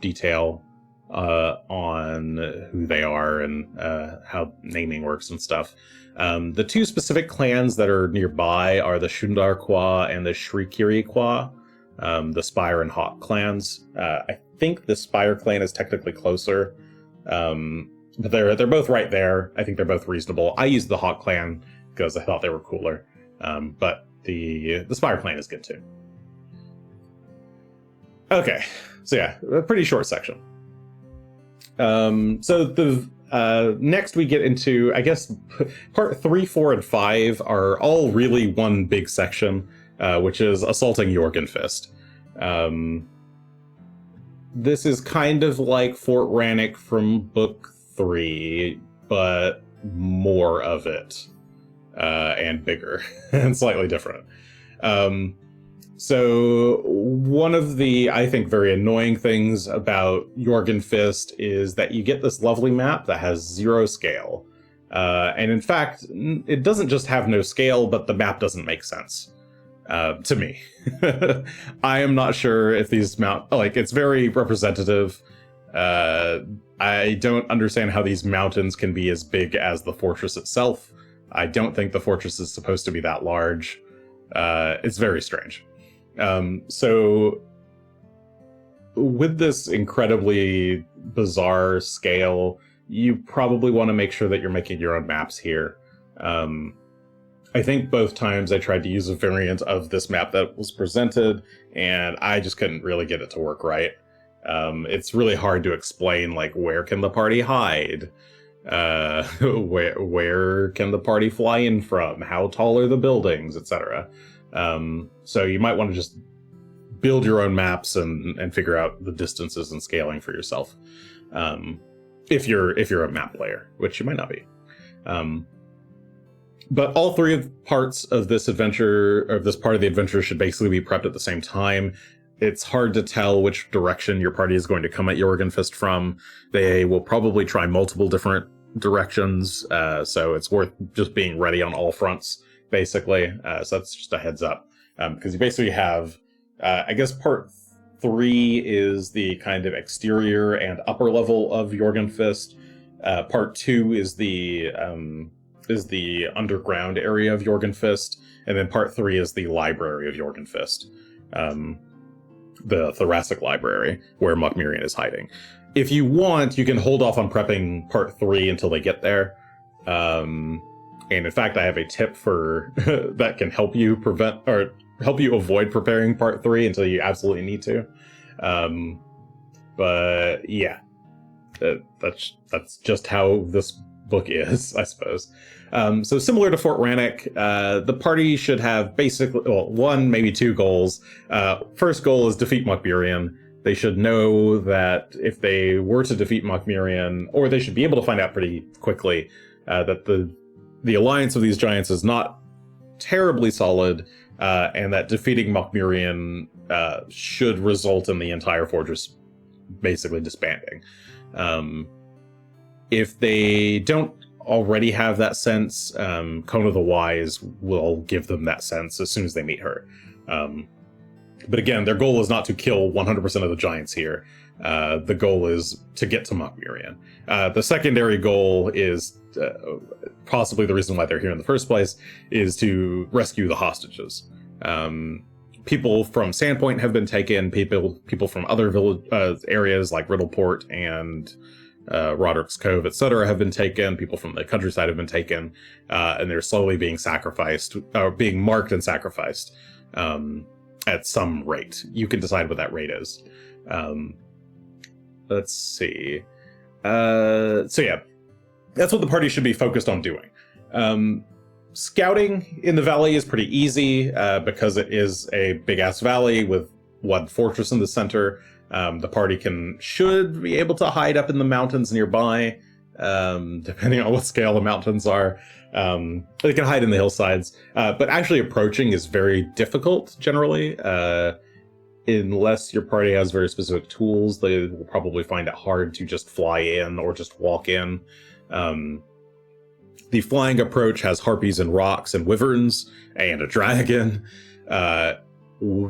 detail on who they are and how naming works and stuff. The two specific clans that are nearby are the Shundar Kwa and the Shrikiri Kwa, the Spire and Hawk clans. I think the Spire clan is technically closer, but they're both right there. I think they're both reasonable. I used the Hawk clan because I thought they were cooler, but the Spire clan is good too. Okay, so yeah, a pretty short section. So the next we get into, I guess, part 3, 4, and 5 are all really one big section, which is assaulting Jorgenfist. This is kind of like Fort Rannoch from book 3, but more of it, and bigger and slightly different. So one of the, I think, very annoying things about Jorgenfist is that you get this lovely map that has 0 scale. And in fact, it doesn't just have no scale, but the map doesn't make sense to me. I am not sure if these it's very representative. I don't understand how these mountains can be as big as the fortress itself. I don't think the fortress is supposed to be that large. It's very strange. So with this incredibly bizarre scale, you probably want to make sure that you're making your own maps here. I think both times I tried to use a variant of this map that was presented, and I just couldn't really get it to work right. It's really hard to explain, like, where can the party hide? Where can the party fly in from? How tall are the buildings, etc. So you might want to just build your own maps and figure out the distances and scaling for yourself. If you're a map player, which you might not be. But all three parts of this adventure, or this part of the adventure, should basically be prepped at the same time. It's hard to tell which direction your party is going to come at Jorgenfist from. They will probably try multiple different directions, so it's worth just being ready on all fronts, basically. So that's just a heads up, because you basically have, I guess part 3 is the kind of exterior and upper level of Jorgenfist. Part 2 is the underground area of Jorgenfist, and then part 3 is the library of Jorgenfist, the Thoracic Library, where Mokmurian is hiding. If you want, you can hold off on prepping part 3 until they get there. And in fact, I have a tip for that can help you avoid preparing part 3 until you absolutely need to. But yeah, that's just how this book is, I suppose. So similar to Fort Rannoch, the party should have basically, well, 1, maybe 2 goals. First goal is defeat Mokmurian. They should know that if they were to defeat Mokmurian, or they should be able to find out pretty quickly, that the alliance of these giants is not terribly solid, and that defeating Mokmurian should result in the entire fortress basically disbanding. If they don't already have that sense, Kona the Wise will give them that sense as soon as they meet her. But again, their goal is not to kill 100% of the giants here. The goal is to get to Mokmurian. The secondary goal is possibly the reason why they're here in the first place, is to rescue the hostages. People from Sandpoint have been taken. People from other village areas like Riddleport and Roderick's Cove, etc., have been taken. People from the countryside have been taken, and they're slowly being sacrificed, or being marked and sacrificed at some rate. You can decide what that rate is. Let's see. So yeah, that's what the party should be focused on doing. Scouting in the valley is pretty easy because it is a big-ass valley with one fortress in the center. The party should be able to hide up in the mountains nearby, depending on what scale the mountains are. They can hide in the hillsides, but actually approaching is very difficult generally. Unless your party has very specific tools, they will probably find it hard to just fly in or just walk in. The flying approach has harpies and rocks and wyverns and a dragon.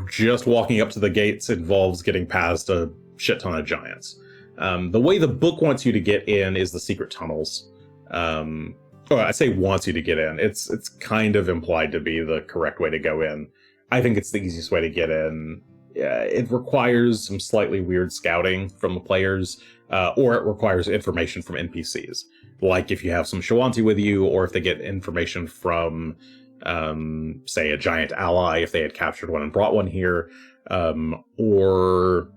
Just walking up to the gates involves getting past a shit ton of giants. The way the book wants you to get in is the secret tunnels. I say wants you to get in. It's kind of implied to be the correct way to go in. I think it's the easiest way to get in. It requires some slightly weird scouting from the players, or it requires information from NPCs. Like if you have some Shawanti with you, or if they get information from, say, a giant ally, if they had captured one and brought one here, or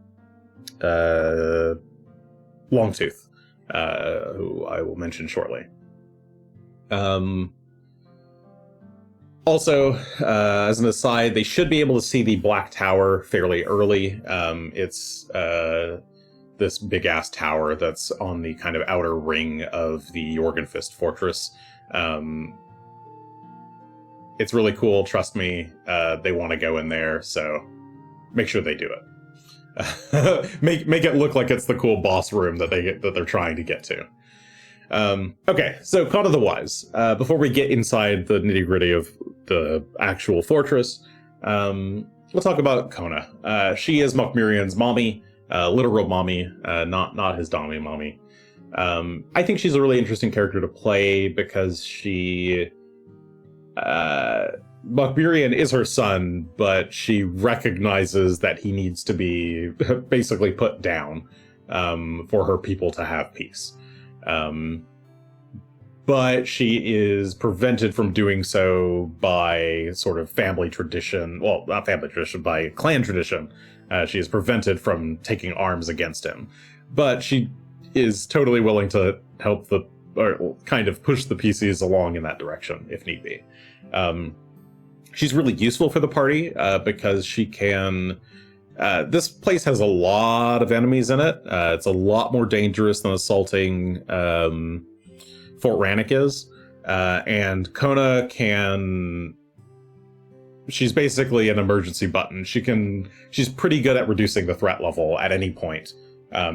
Longtooth, who I will mention shortly. Also, as an aside, they should be able to see the Black Tower fairly early. It's this big-ass tower that's on the kind of outer ring of the Jorgenfist fortress. It's really cool, trust me. They want to go in there, so make sure they do it. Make it look like it's the cool boss room that they're trying to get to. Okay, so Kona the Wise. Before we get inside the nitty-gritty of the actual fortress, we'll talk about Kona. She is Mokmurian's mommy, literal mommy, not his dummy mommy. I think she's a really interesting character to play because she... Mokmurian is her son, but she recognizes that he needs to be basically put down for her people to have peace. But she is prevented from doing so by sort of family tradition. Well, not family tradition, by clan tradition. She is prevented from taking arms against him. But she is totally willing to help or kind of push the PCs along in that direction, if need be. She's really useful for the party because she can... this place has a lot of enemies in it. It's a lot more dangerous than assaulting Fort Rannoch is. And Kona can... She's basically an emergency button. She's pretty good at reducing the threat level at any point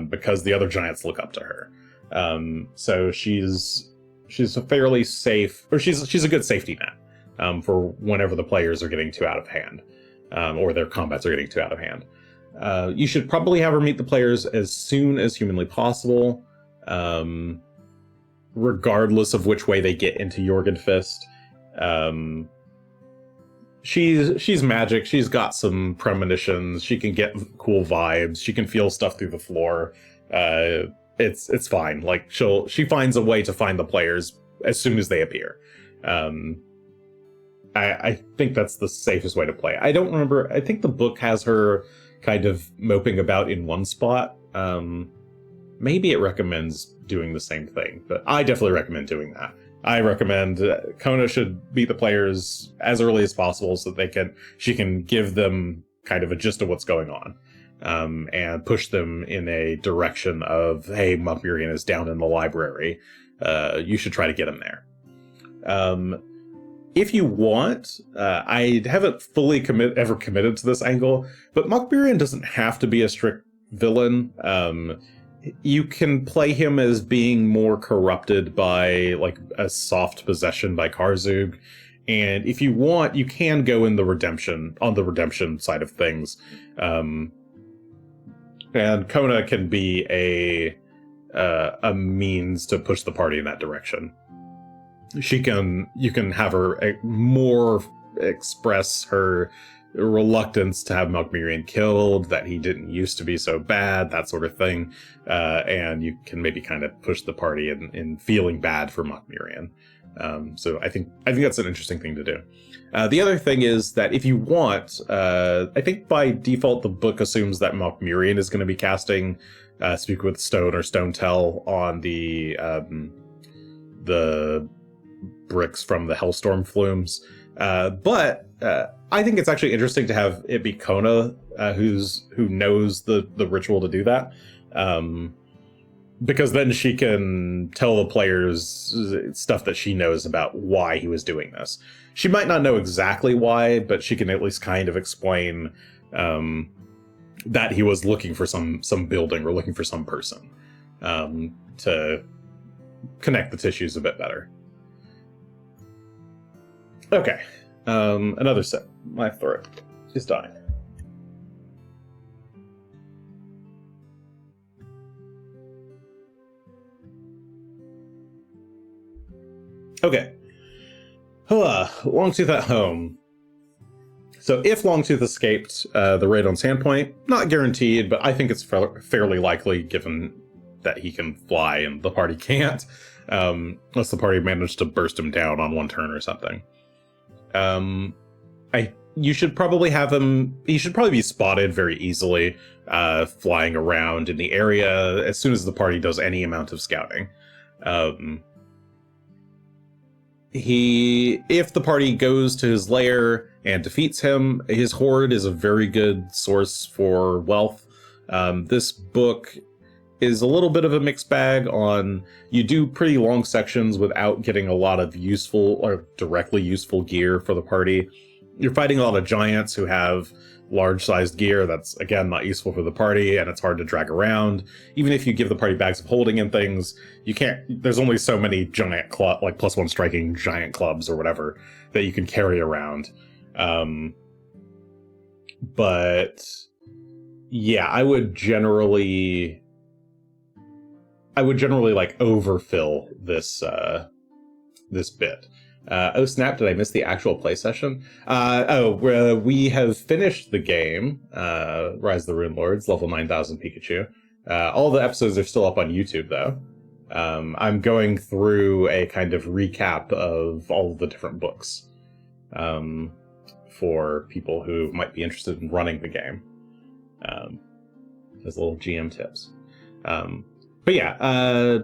because the other giants look up to her. So she's a fairly safe... Or she's a good safety net for whenever the players are getting too out of hand. Or their combats are getting too out of hand. You should probably have her meet the players as soon as humanly possible, regardless of which way they get into Jorgenfist. She's magic. She's got some premonitions. She can get cool vibes. She can feel stuff through the floor. It's fine. Like she finds a way to find the players as soon as they appear. I think that's the safest way to play. I don't remember. I think the book has her kind of moping about in one spot. Maybe it recommends doing the same thing, but I definitely recommend doing that. I recommend Kona should beat the players as early as possible so that she can give them kind of a gist of what's going on, and push them in a direction of, hey, Mokmurian is down in the library. You should try to get him there. if you want, I haven't fully ever committed to this angle, but Mokmurian doesn't have to be a strict villain. You can play him as being more corrupted by like a soft possession by Karzug. And if you want, you can go in the redemption side of things. And Kona can be a means to push the party in that direction. You can have her more express her reluctance to have Mokmurian killed, that he didn't used to be so bad, that sort of thing. And you can maybe kind of push the party in feeling bad for Mokmurian. So I think that's an interesting thing to do. The other thing is that if you want, I think by default the book assumes that Mokmurian is going to be casting Speak with Stone or Stone Tell on the bricks from the Hellstorm flumes. But I think it's actually interesting to have it be Kona who knows the ritual to do that. Because then she can tell the players stuff that she knows about why he was doing this. She might not know exactly why, but she can at least kind of explain that he was looking for some building or looking for some person to connect the tissues a bit better. Okay, another sip. My throat is dying. Okay. Longtooth at home. So if Longtooth escaped the raid on Sandpoint, not guaranteed, but I think it's fairly likely given that he can fly and the party can't, unless the party managed to burst him down on one turn or something. You should probably have him. He should probably be spotted very easily, flying around in the area as soon as the party does any amount of scouting. If the party goes to his lair and defeats him, his hoard is a very good source for wealth. This book is a little bit of a mixed bag on, you do pretty long sections without getting a lot of useful or directly useful gear for the party. You're fighting a lot of giants who have large-sized gear that's, again, not useful for the party, and it's hard to drag around. Even if you give the party bags of holding and things, you can't. There's only so many giant like +1 striking giant clubs or whatever that you can carry around. But yeah, I would generally like overfill this this bit. Oh snap, did I miss the actual play session? We have finished the game, Rise of the Runelords, level 9000 Pikachu. All the episodes are still up on YouTube, though. I'm going through a kind of recap of all of the different books for people who might be interested in running the game. As little GM tips. But yeah,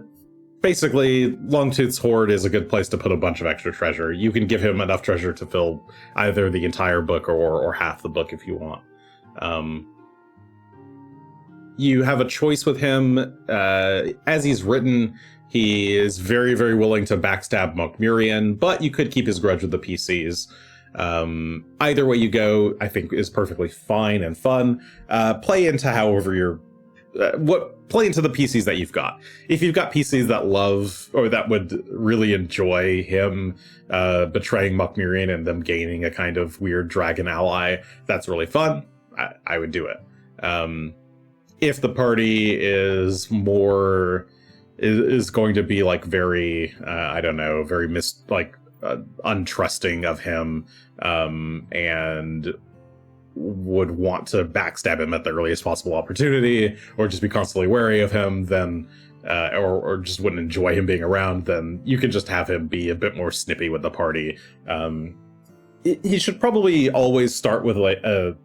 basically, Longtooth's hoard is a good place to put a bunch of extra treasure. You can give him enough treasure to fill either the entire book or half the book if you want. You have a choice with him. As he's written, he is very, very willing to backstab Mokmurian, but you could keep his grudge with the PCs. Either way you go, I think, is perfectly fine and fun. Play into however you're... play into the PCs that you've got. If you've got PCs that love or that would really enjoy him betraying Mokmurian and them gaining a kind of weird dragon ally, that's really fun. I would do it. If the party is more is going to be like very I don't know, very untrusting of him and would want to backstab him at the earliest possible opportunity, or just be constantly wary of him, then or just wouldn't enjoy him being around, then you can just have him be a bit more snippy with the party. He should probably always start with like an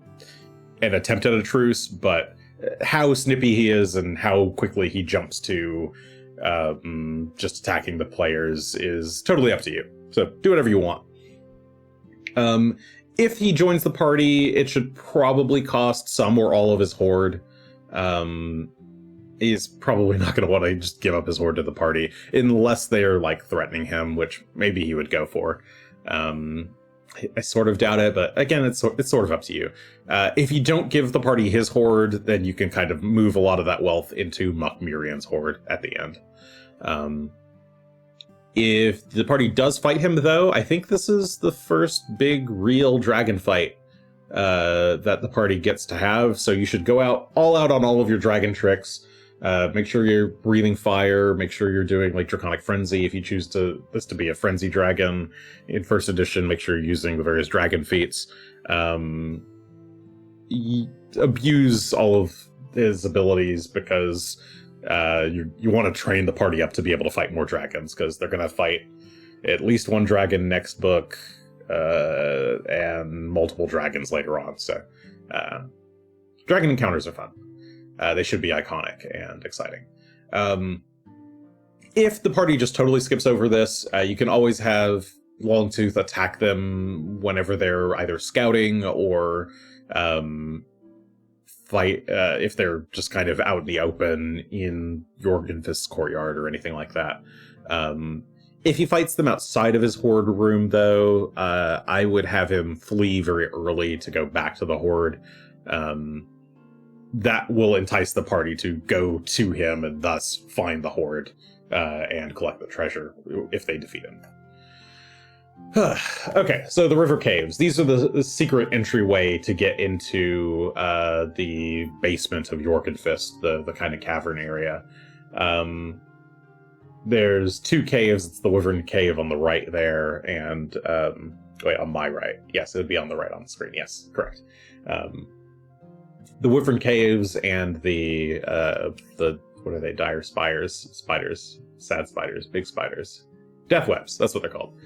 attempt at a truce, but how snippy he is and how quickly he jumps to just attacking the players is totally up to you. So do whatever you want. If he joins the party, it should probably cost some or all of his hoard. He's probably not going to want to just give up his hoard to the party, unless they're like threatening him, which maybe he would go for. I sort of doubt it, but again, it's sort of up to you. If you don't give the party his horde, then you can kind of move a lot of that wealth into Mirian's horde at the end. If the party does fight him, though, I think this is the first big, real dragon fight that the party gets to have. So you should go all out on all of your dragon tricks. Make sure you're breathing fire. Make sure you're doing like Draconic Frenzy if you choose this to be a Frenzy Dragon. In first edition, make sure you're using the various dragon feats. Abuse all of his abilities because you want to train the party up to be able to fight more dragons, because they're going to fight at least one dragon next book and multiple dragons later on. So dragon encounters are fun. They should be iconic and exciting. If the party just totally skips over this, you can always have Longtooth attack them whenever they're either scouting or fight if they're just kind of out in the open in Jorgenfist's courtyard or anything like that. If he fights them outside of his horde room, though, I would have him flee very early to go back to the horde. That will entice the party to go to him and thus find the horde and collect the treasure if they defeat him. Okay, so the river caves. These are the secret entryway to get into the basement of Jorgenfist, the kind of cavern area. There's 2 caves. It's the Wyvern Cave on the right there, and wait, on my right. Yes, it would be on the right on the screen. Yes, correct. The Wyvern Caves and the what are they? Dire spiders, sad spiders, big spiders, death webs. That's what they're called.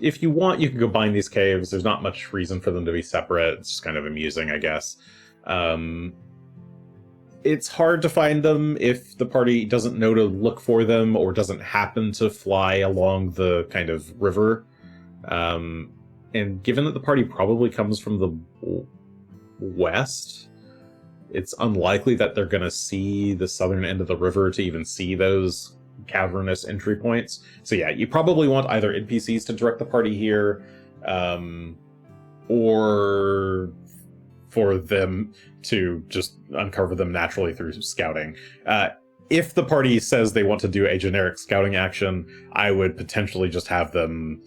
If you want, you can combine these caves. There's not much reason for them to be separate. It's just kind of amusing, I guess. It's hard to find them if the party doesn't know to look for them or doesn't happen to fly along the kind of river. And given that the party probably comes from the west, it's unlikely that they're going to see the southern end of the river to even see those cavernous entry points. So yeah, you probably want either NPCs to direct the party here, or for them to just uncover them naturally through scouting. If the party says they want to do a generic scouting action, I would potentially just have them,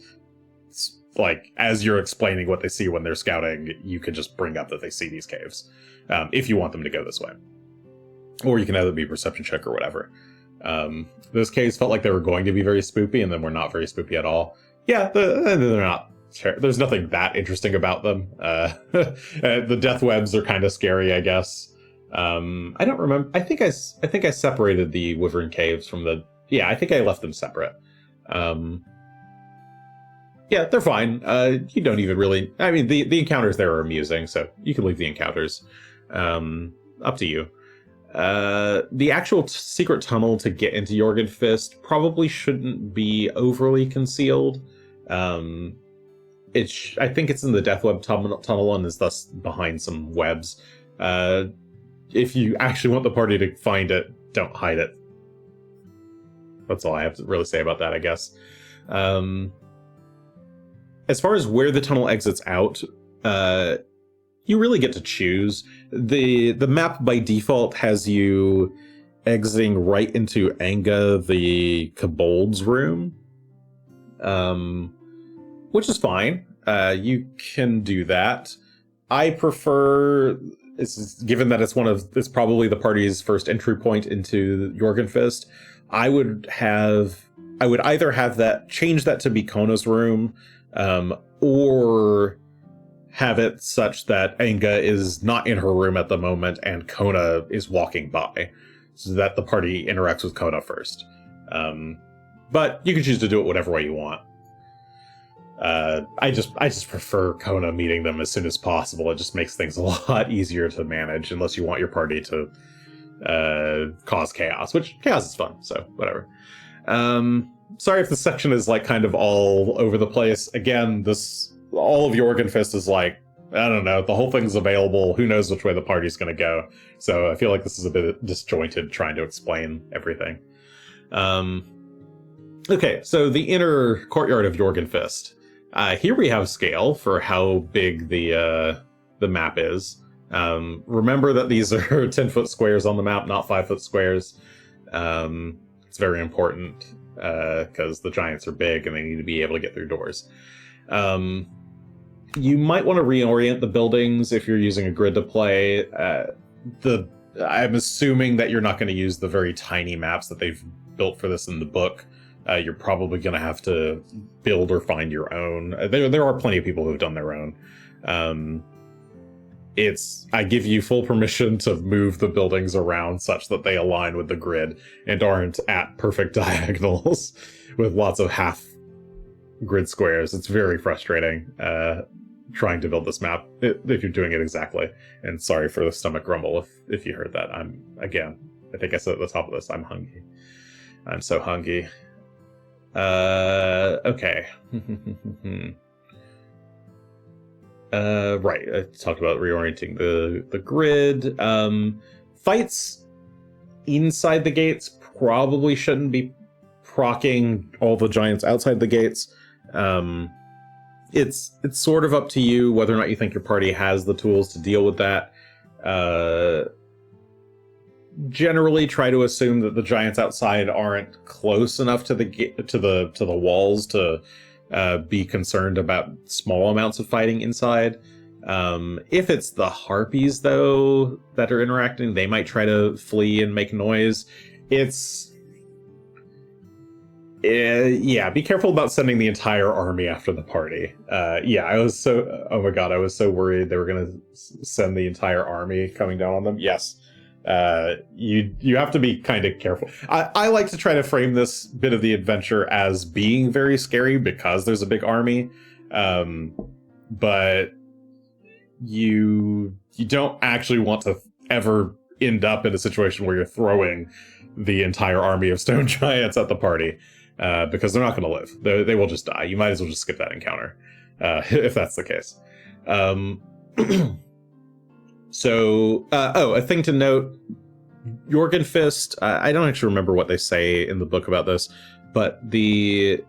like, as you're explaining what they see when they're scouting, you could just bring up that they see these caves, if you want them to go this way. Or you can have them be perception check or whatever. Those caves felt like they were going to be very spoopy, and then were not very spoopy at all. Yeah, they're not. There's nothing that interesting about them. The death webs are kind of scary, I guess. I don't remember. I think I separated the Wyvern Caves from the. Yeah, I think I left them separate. Yeah, they're fine. You don't even really... I mean, the encounters there are amusing, so you can leave the encounters. Up to you. The actual secret tunnel to get into Jorgenfist probably shouldn't be overly concealed. I think it's in the Deathweb tunnel and is thus behind some webs. If you actually want the party to find it, don't hide it. That's all I have to really say about that, I guess. As far as where the tunnel exits out, you really get to choose. The map by default has you exiting right into Anga, the Kobold's room, which is fine. You can do that. I prefer, given that it's probably the party's first entry point into Jorgenfist, I would either have change that to be Kona's room, or have it such that Anga is not in her room at the moment and Kona is walking by, so that the party interacts with Kona first. But you can choose to do it whatever way you want. I just prefer Kona meeting them as soon as possible. It just makes things a lot easier to manage, unless you want your party to cause chaos, which chaos is fun, so whatever. Sorry if the section is like kind of all over the place. Again, all of Jorgenfist is like, I don't know, the whole thing's available. Who knows which way the party's going to go? So I feel like this is a bit disjointed trying to explain everything. Okay, so the inner courtyard of Jorgenfist. Here we have scale for how big the map is. Remember that these are 10-foot squares on the map, not 5-foot squares. It's very important because the giants are big and they need to be able to get through doors. You might want to reorient the buildings if you're using a grid to play. I'm assuming that you're not going to use the very tiny maps that they've built for this in the book. You're probably going to have to build or find your own. There are plenty of people who've done their own. I give you full permission to move the buildings around such that they align with the grid and aren't at perfect diagonals with lots of half grid squares. It's very frustrating trying to build this map if you're doing it exactly. And sorry for the stomach grumble if you heard that. I think I said at the top of this, I'm hungry. I'm so hungry. Okay. Right, I talked about reorienting the grid. Fights inside the gates probably shouldn't be proccing all the giants outside the gates. It's sort of up to you whether or not you think your party has the tools to deal with that. Generally, try to assume that the giants outside aren't close enough to the walls to be concerned about small amounts of fighting inside. If it's the harpies, though, that are interacting, they might try to flee and make noise. Be careful about sending the entire army after the party. Oh my god, I was so worried they were going to send the entire army coming down on them. Yes. You have to be kind of careful. I like to try to frame this bit of the adventure as being very scary because there's a big army, but you don't actually want to ever end up in a situation where you're throwing the entire army of stone giants at the party, because they're not going to live. They will just die. You might as well just skip that encounter if that's the case. So, a thing to note, Jorgenfist, I don't actually remember what they say in the book about this, but you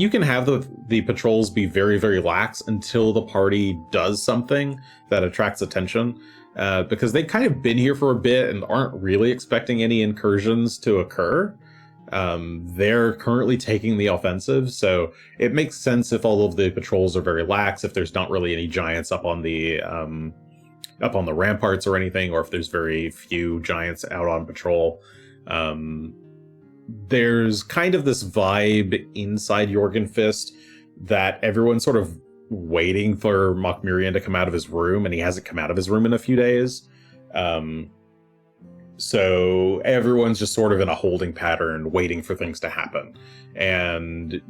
can have the patrols be very, very lax until the party does something that attracts attention, because they've kind of been here for a bit and aren't really expecting any incursions to occur. They're currently taking the offensive, so it makes sense if all of the patrols are very lax, if there's not really any giants up on the ramparts or anything, or if there's very few giants out on patrol. There's kind of this vibe inside Jorgenfist that everyone's sort of waiting for Mokmurian to come out of his room, and he hasn't come out of his room in a few days. So everyone's just sort of in a holding pattern, waiting for things to happen. And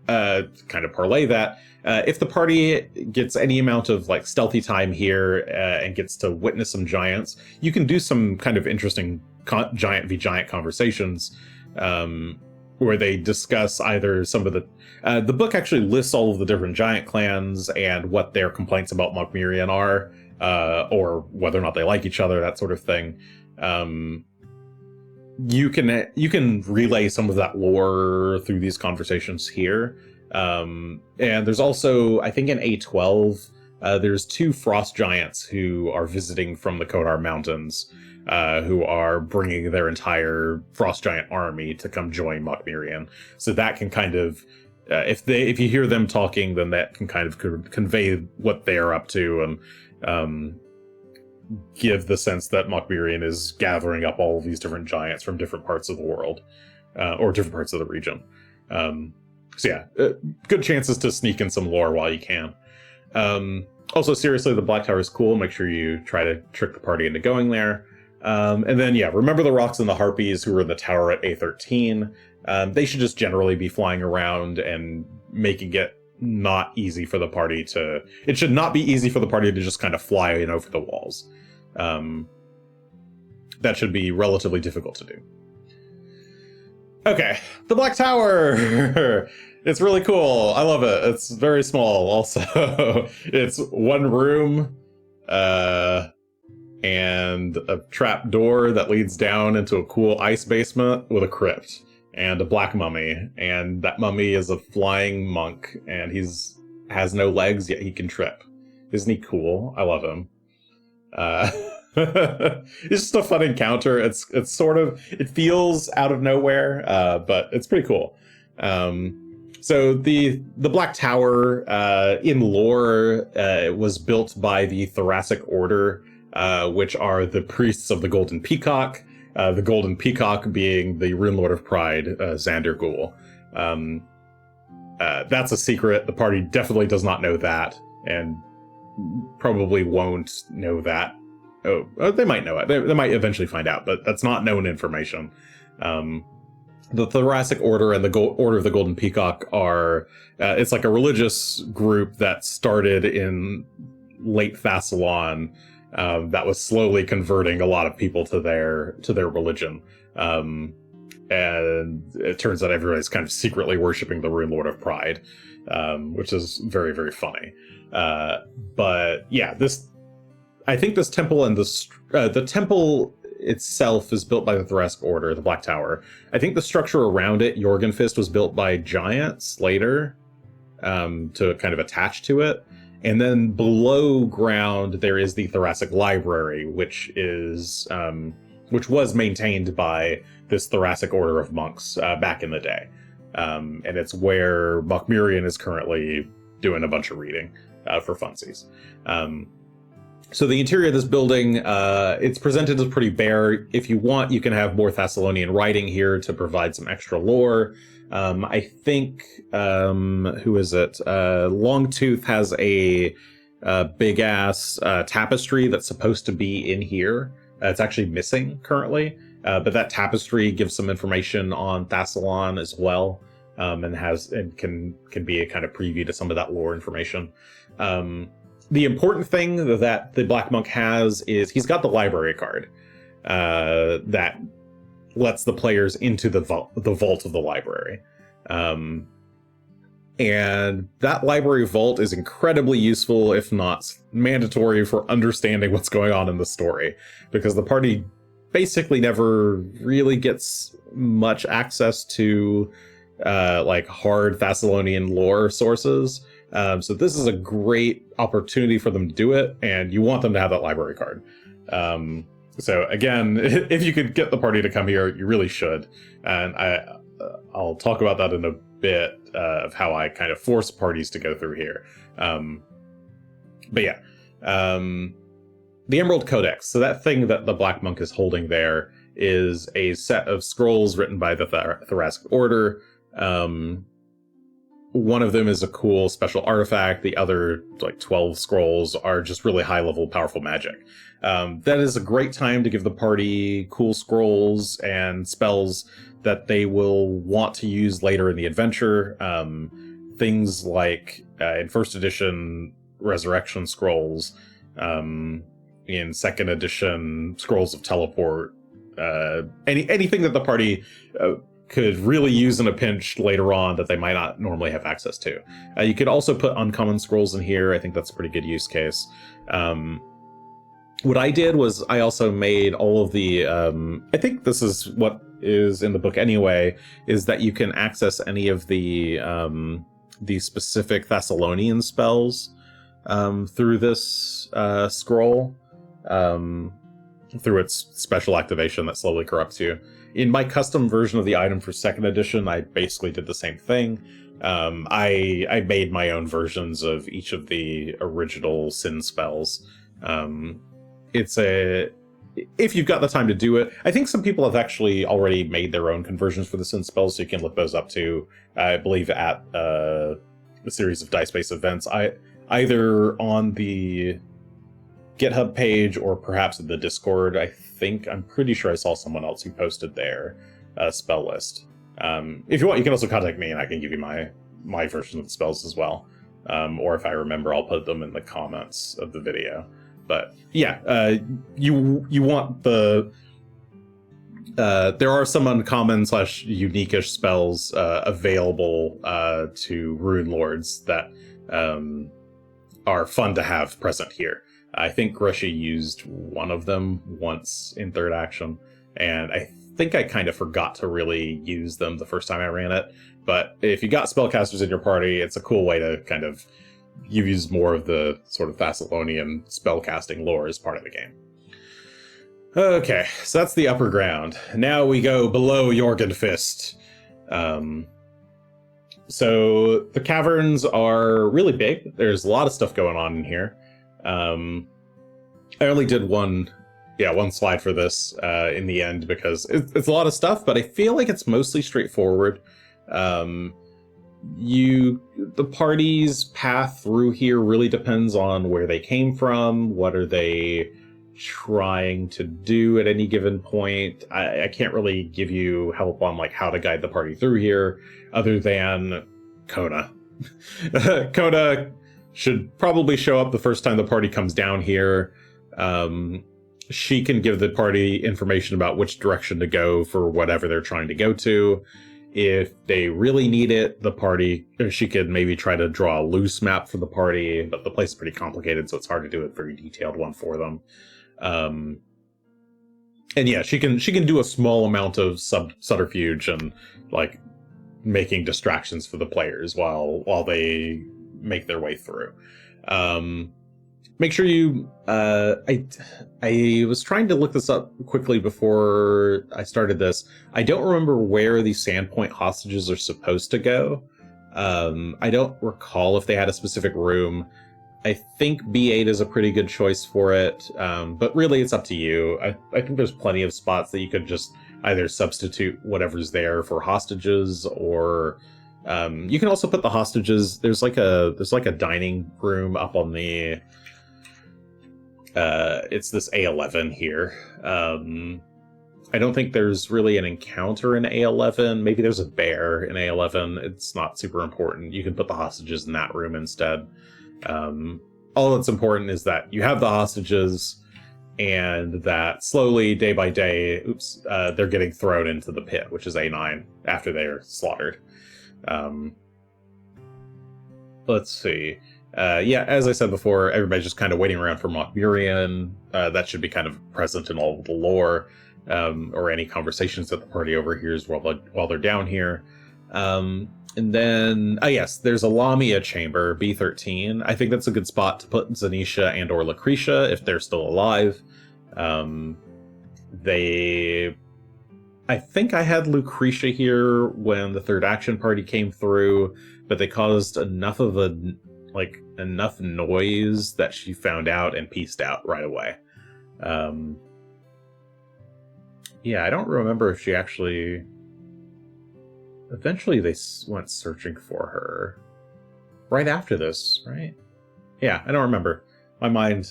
kind of parlay that, if the party gets any amount of like stealthy time here and gets to witness some giants, you can do some kind of interesting giant v giant conversations where they discuss either some of the book actually lists all of the different giant clans and what their complaints about Mokmurian are, or whether or not they like each other, that sort of thing. You can relay some of that lore through these conversations here. And there's also, I think in A12, there's 2 frost giants who are visiting from the Kodar Mountains, who are bringing their entire frost giant army to come join Mokmurian. So that can kind of, if you hear them talking, then that can kind of convey what they're up to, and give the sense that Mokmurian is gathering up all of these different giants from different parts of the world, or different parts of the region. Good chances to sneak in some lore while you can. Also, seriously, the Black Tower is cool. Make sure you try to trick the party into going there. And then, remember the Rocks and the Harpies who were in the tower at A13. They should just generally be flying around and making it not easy for the party to... It should not be easy for the party to just kind of fly in over the walls. That should be relatively difficult to do. Okay, the Black Tower! It's really cool. I love it. It's very small also. It's one room, and a trap door that leads down into a cool ice basement with a crypt. and a black mummy, and that mummy is a flying monk, and has no legs, yet he can trip. Isn't he cool? I love him. It's just a fun encounter. It's sort of, it feels out of nowhere, but it's pretty cool. So the Black Tower in lore was built by the Thoracic Order, which are the priests of the Golden Peacock. The Golden Peacock being the Runelord of Pride, Xander Ghoul. That's a secret. The party definitely does not know that, and probably won't know that. Oh, they might know it. They might eventually find out, but that's not known information. The Thoracic Order and the Order of the Golden Peacock are, it's like a religious group that started in late Thassalon, that was slowly converting a lot of people to their religion. And it turns out everybody's kind of secretly worshiping the Runelord of Pride, which is very, very funny. But yeah, I think this temple and the temple itself is built by the Thoracic Order, the Black Tower. I think the structure around it, Jorgenfist, was built by giants later, to kind of attach to it. And then below ground, there is the Thoracic Library, which was maintained by this Thoracic Order of monks back in the day. And it's where Mokmurian is currently doing a bunch of reading for funsies. So the interior of this building, it's presented as pretty bare. If you want, you can have more Thessalonian writing here to provide some extra lore. I think, who is it? Longtooth has a big-ass tapestry that's supposed to be in here. It's actually missing currently, but that tapestry gives some information on Thassalon as well, and can be a kind of preview to some of that lore information. The important thing that the Black Monk has is he's got the library card that lets the players into the vault of the library. And that library vault is incredibly useful, if not mandatory, for understanding what's going on in the story, because the party basically never really gets much access to like hard Thessalonian lore sources. So this is a great opportunity for them to do it, and you want them to have that library card. So again, if you could get the party to come here, you really should. And I'll talk about that in a bit, of how I kind of force parties to go through here. But yeah, the Emerald Codex. So that thing that the Black Monk is holding there is a set of scrolls written by the Thoracic Order. One of them is a cool special artifact. The other, like 12 scrolls, are just really high-level, powerful magic. That is a great time to give the party cool scrolls and spells that they will want to use later in the adventure. Things like, in first edition, Resurrection Scrolls. In second edition, Scrolls of Teleport. Anything that the party could really use in a pinch later on that they might not normally have access to. You could also put uncommon scrolls in here. I think that's a pretty good use case. What I did was I also made all of the, I think this is what is in the book anyway, is that you can access any of the specific Thessalonian spells through this scroll, through its special activation that slowly corrupts you. In my custom version of the item for second edition, I basically did the same thing. I made my own versions of each of the original Sin spells. If you've got the time to do it, I think some people have actually already made their own conversions for the Sin spells, so you can look those up too. I believe at a series of dice-based events, either on the GitHub page or perhaps in the Discord. I'm pretty sure I saw someone else who posted their spell list. If you want, you can also contact me and I can give you my version of the spells as well. Or if I remember, I'll put them in the comments of the video. But yeah, you want the... there are some uncommon / unique-ish spells available to Runelords that are fun to have present here. I think Grushy used one of them once in third action, and I think I kind of forgot to really use them the first time I ran it. But if you got spellcasters in your party, it's a cool way to kind of use more of the sort of Thessalonian spellcasting lore as part of the game. Okay, so that's the upper ground. Now we go below Jorgenfist. So the caverns are really big. There's a lot of stuff going on in here. I only did one slide for this in the end because it's a lot of stuff, but I feel like it's mostly straightforward. The party's path through here really depends on where they came from, what are they trying to do at any given point. I can't really give you help on like how to guide the party through here, other than Kona. Kona should probably show up the first time the party comes down here. She can give the party information about which direction to go for whatever they're trying to go to. If they really need it, she could maybe try to draw a loose map for the party, but the place is pretty complicated, so it's hard to do a very detailed one for them. And yeah, she can do a small amount of subterfuge and like making distractions for the players while they make their way through. Make sure you I was trying to look this up quickly before I started this. I don't remember where the Sandpoint hostages are supposed to go. I don't recall if they had a specific room. I think B8 is a pretty good choice for it, but really it's up to you. I think there's plenty of spots that you could just either substitute whatever's there for hostages, or you can also put the hostages. There's like a dining room up on the. It's this A11 here. I don't think there's really an encounter in A11. Maybe there's a bear in A11. It's not super important. You can put the hostages in that room instead. All that's important is that you have the hostages and that slowly, day by day, they're getting thrown into the pit, which is A9, after they're slaughtered. Let's see. As I said before, everybody's just kind of waiting around for Mokmurian. That should be kind of present in all of the lore, or any conversations that the party overhears while they're down here. And then, yes, there's a Lamia chamber, B13. I think that's a good spot to put Zanisha and or Lucretia if they're still alive. I think I had Lucretia here when the third action party came through, but they caused enough noise that she found out and pieced out right away. I don't remember if she actually... Eventually they went searching for her. Right after this, right? Yeah, I don't remember. My mind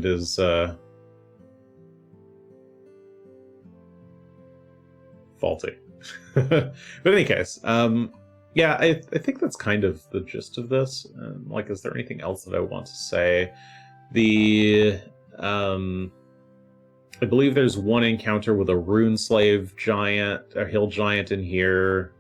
is... faulty. But in any case, I think that's kind of the gist of this. Is there anything else that I want to say? I believe there's one encounter with a rune slave giant, a hill giant in here.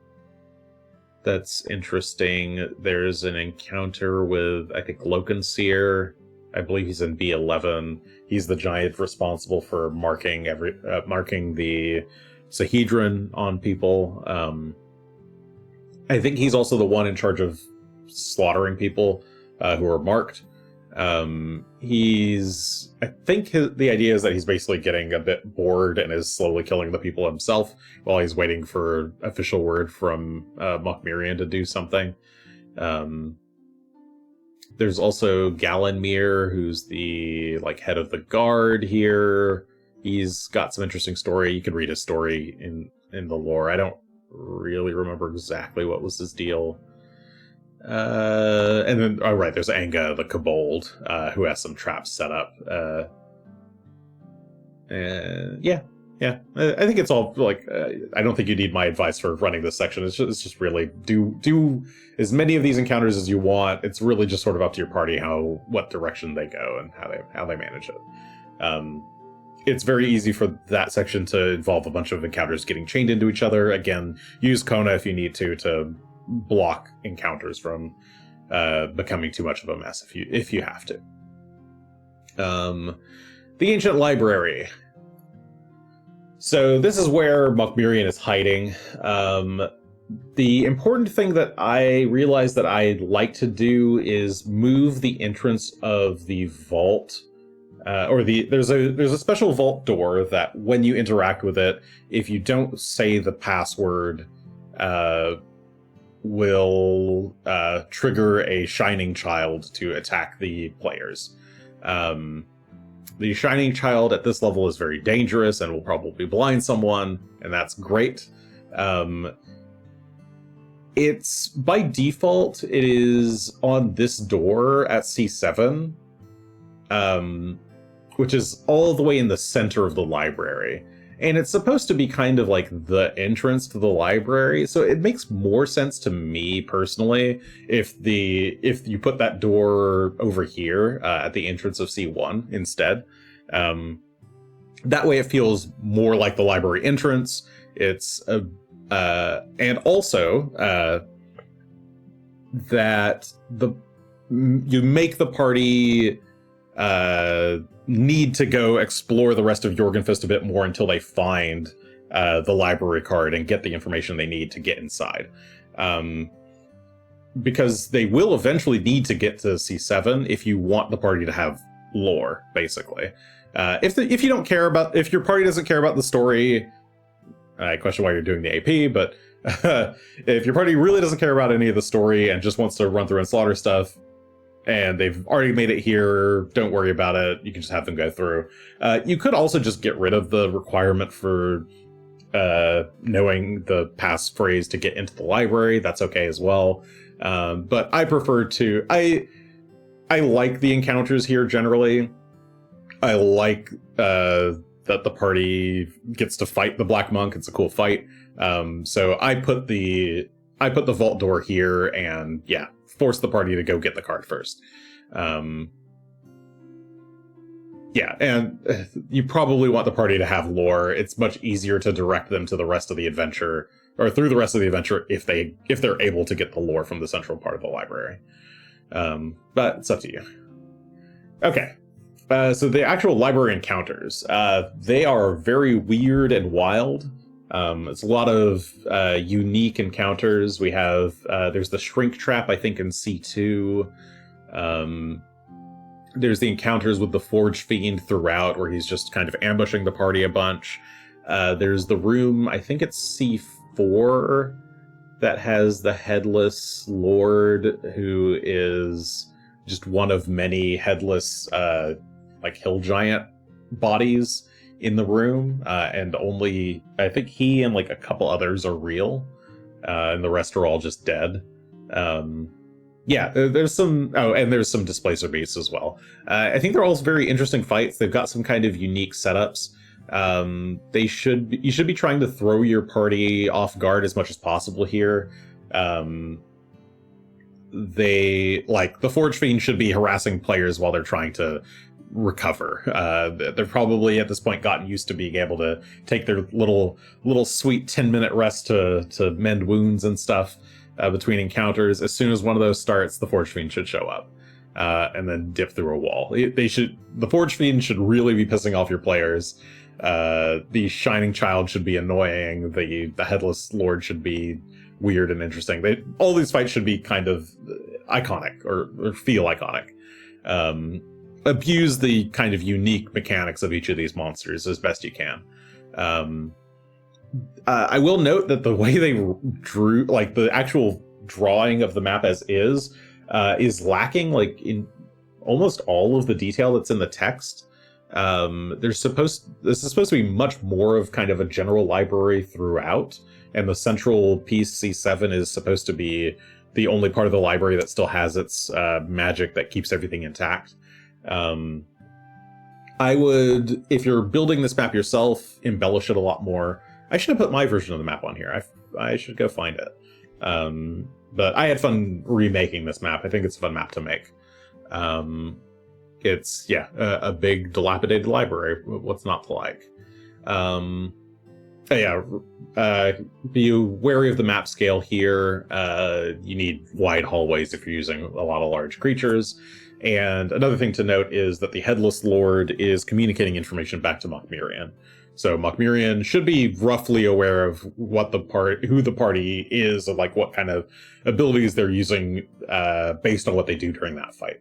That's interesting. There's an encounter with, I think, Lokenseer. I believe he's in B11. He's the giant responsible for marking the Sahedron on people. I think he's also the one in charge of slaughtering people who are marked. I think the idea is that he's basically getting a bit bored and is slowly killing the people himself while he's waiting for official word from Mokmurian to do something. There's also Galenmir, who's the head of the guard here. He's got some interesting story. You can read his story in the lore. I don't really remember exactly what was his deal. And then, there's Anga, the Kobold, who has some traps set up. I think it's all I don't think you need my advice for running this section. It's just really do as many of these encounters as you want. It's really just sort of up to your party what direction they go and how they manage it. It's very easy for that section to involve a bunch of encounters getting chained into each other. Again, use Kona if you need to block encounters from becoming too much of a mess if you have to. The Ancient Library. So this is where Mokmurian is hiding. The important thing that I realized that I'd like to do is move the entrance of the vault, there's a special vault door that when you interact with it, if you don't say the password, will trigger a Shining Child to attack the players. The Shining Child at this level is very dangerous and will probably blind someone, and that's great. It's by default, it is on this door at C7, which is all the way in the center of the library. And it's supposed to be kind of like the entrance to the library, so it makes more sense to me personally if you put that door over here at the entrance of C1 instead. That way it feels more like the library entrance. It's and also that you make the party need to go explore the rest of Jorgenfist a bit more until they find the library card and get the information they need to get inside. Because they will eventually need to get to C7 if you want the party to have lore, basically. If your party doesn't care about the story, I question why you're doing the AP, but if your party really doesn't care about any of the story and just wants to run through and slaughter stuff, and they've already made it here, don't worry about it. You can just have them go through. You could also just get rid of the requirement for knowing the passphrase to get into the library. That's okay as well. But I prefer to... I like the encounters here generally. I like that the party gets to fight the Black Monk. It's a cool fight. So I put the vault door here and, yeah, force the party to go get the card first. Yeah, and you probably want the party to have lore. It's much easier to direct them to the rest of the adventure, or through the rest of the adventure, if they're able to get the lore from the central part of the library. But it's up to you. Okay, so the actual library encounters, they are very weird and wild. It's a lot of unique encounters. We have, there's the shrink trap, I think, in C2. There's the encounters with the Forge Fiend throughout, where he's just kind of ambushing the party a bunch. There's the room, I think it's C4, that has the Headless Lord, who is just one of many headless, like, hill giant bodies in the room, and only, I think he and like a couple others are real, and the rest are all just dead. Yeah, there's some, and there's some Displacer Beasts as well. I think they're all very interesting fights. They've got some kind of unique setups. You should be trying to throw your party off guard as much as possible here. The Forge Fiend should be harassing players while they're trying to recover. They're probably at this point gotten used to being able to take their little sweet 10-minute rest to mend wounds and stuff between encounters. As soon as one of those starts, the Forge Fiend should show up and then dip through a wall. The Forge Fiend should really be pissing off your players. The Shining Child should be annoying. The Headless Lord should be weird and interesting. All these fights should be kind of iconic or feel iconic. Abuse the kind of unique mechanics of each of these monsters as best you can. I will note that the way they drew, like the actual drawing of the map as is lacking, like in almost all of the detail that's in the text. This is supposed to be much more of kind of a general library throughout, and the central piece, C7, is supposed to be the only part of the library that still has its magic that keeps everything intact. I would, if you're building this map yourself, embellish it a lot more. I should have put my version of the map on here. I should go find it. But I had fun remaking this map. I think it's a fun map to make. It's, yeah, a big dilapidated library. What's not to like? Be wary of the map scale here. You need wide hallways if you're using a lot of large creatures. And another thing to note is that the Headless Lord is communicating information back to Mokmurian. So Mokmurian should be roughly aware of who the party is, and like what kind of abilities they're using based on what they do during that fight.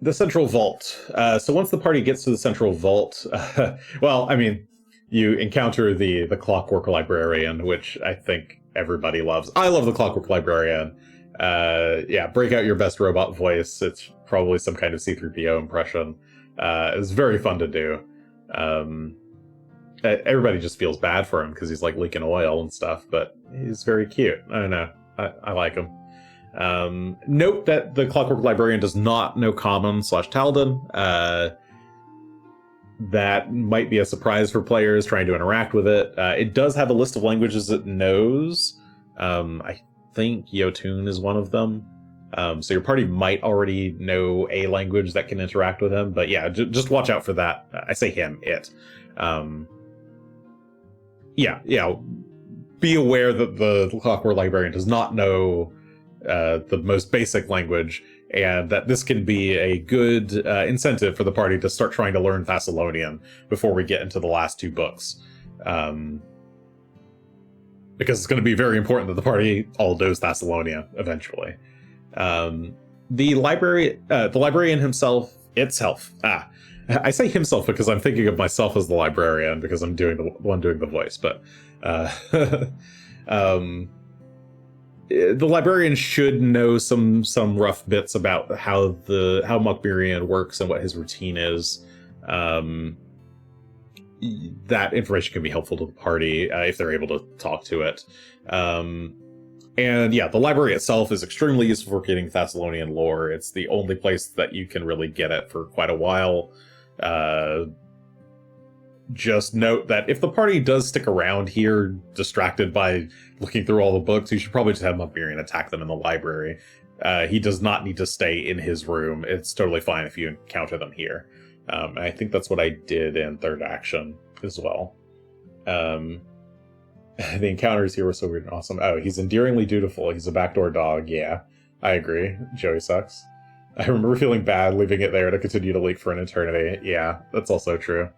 The central vault. So once the party gets to the central vault, well, I mean, you encounter the Clockwork Librarian, which I think everybody loves. I love the Clockwork Librarian. Yeah, break out your best robot voice. It's probably some kind of C-3PO impression. It's very fun to do. Everybody just feels bad for him because he's like leaking oil and stuff, but he's very cute. I don't know. I like him. Note that the Clockwork Librarian does not know Common / Taldan. That might be a surprise for players trying to interact with it. It does have a list of languages it knows. I think Yotun is one of them. So your party might already know a language that can interact with him. But yeah, just watch out for that. I say him, it. Yeah. Be aware that the Clockwork Librarian does not know the most basic language, and that this can be a good incentive for the party to start trying to learn Thessalonian before we get into the last 2 books. Because it's going to be very important that the party all knows Thessalonia eventually. The librarian himself, itself. I say himself because I'm thinking of myself as the librarian because I'm doing the one doing the voice, but the librarian should know some rough bits about how Mokmurian works and what his routine is. That information can be helpful to the party if they're able to talk to it. And yeah, the library itself is extremely useful for getting Thessalonian lore. It's the only place that you can really get it for quite a while. Just note that if the party does stick around here, distracted by looking through all the books, you should probably just have Mokmurian attack them in the library. He does not need to stay in his room. It's totally fine if you encounter them here. I think that's what I did in 3rd action as well. The encounters here were so weird and awesome. Oh, he's endearingly dutiful. He's a backdoor dog. Yeah, I agree. Joey sucks. I remember feeling bad leaving it there to continue to leak for an eternity. Yeah, that's also true.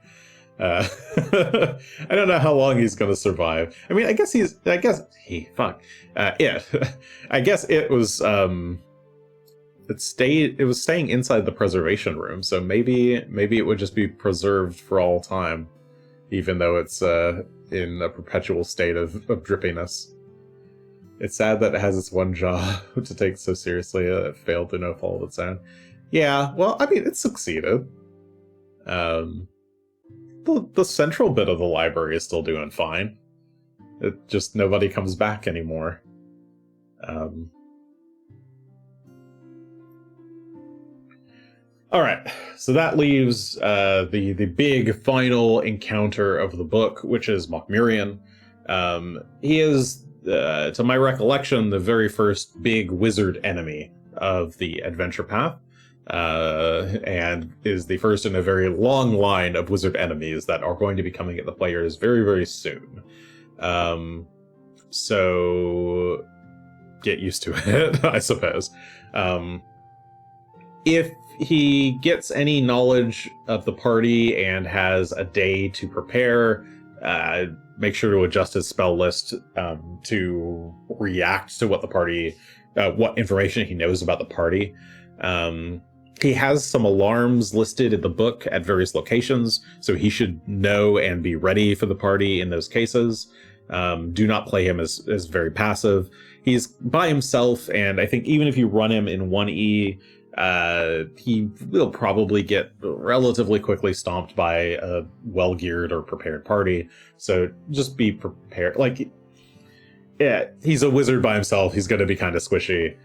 I don't know how long he's going to survive. I mean, I guess it was, it was staying inside the preservation room, so maybe it would just be preserved for all time, even though it's in a perpetual state of drippiness. It's sad that it has its one jaw to take so seriously. It failed through no fault of its own. Yeah, well, I mean, it succeeded. The central bit of the library is still doing fine. It just nobody comes back anymore. All right, so that leaves the big final encounter of the book, which is Mokmurian. He is, to my recollection, the very first big wizard enemy of the adventure path, and is the first in a very long line of wizard enemies that are going to be coming at the players very, very soon. So get used to it, I suppose. If he gets any knowledge of the party and has a day to prepare, make sure to adjust his spell list to react to what the party, what information he knows about the party. He has some alarms listed in the book at various locations, so he should know and be ready for the party in those cases. Do not play him as very passive. He's by himself, and I think even if you run him in 1E, he will probably get relatively quickly stomped by a well-geared or prepared party. So just be prepared. Like, yeah, he's a wizard by himself. He's going to be kind of squishy.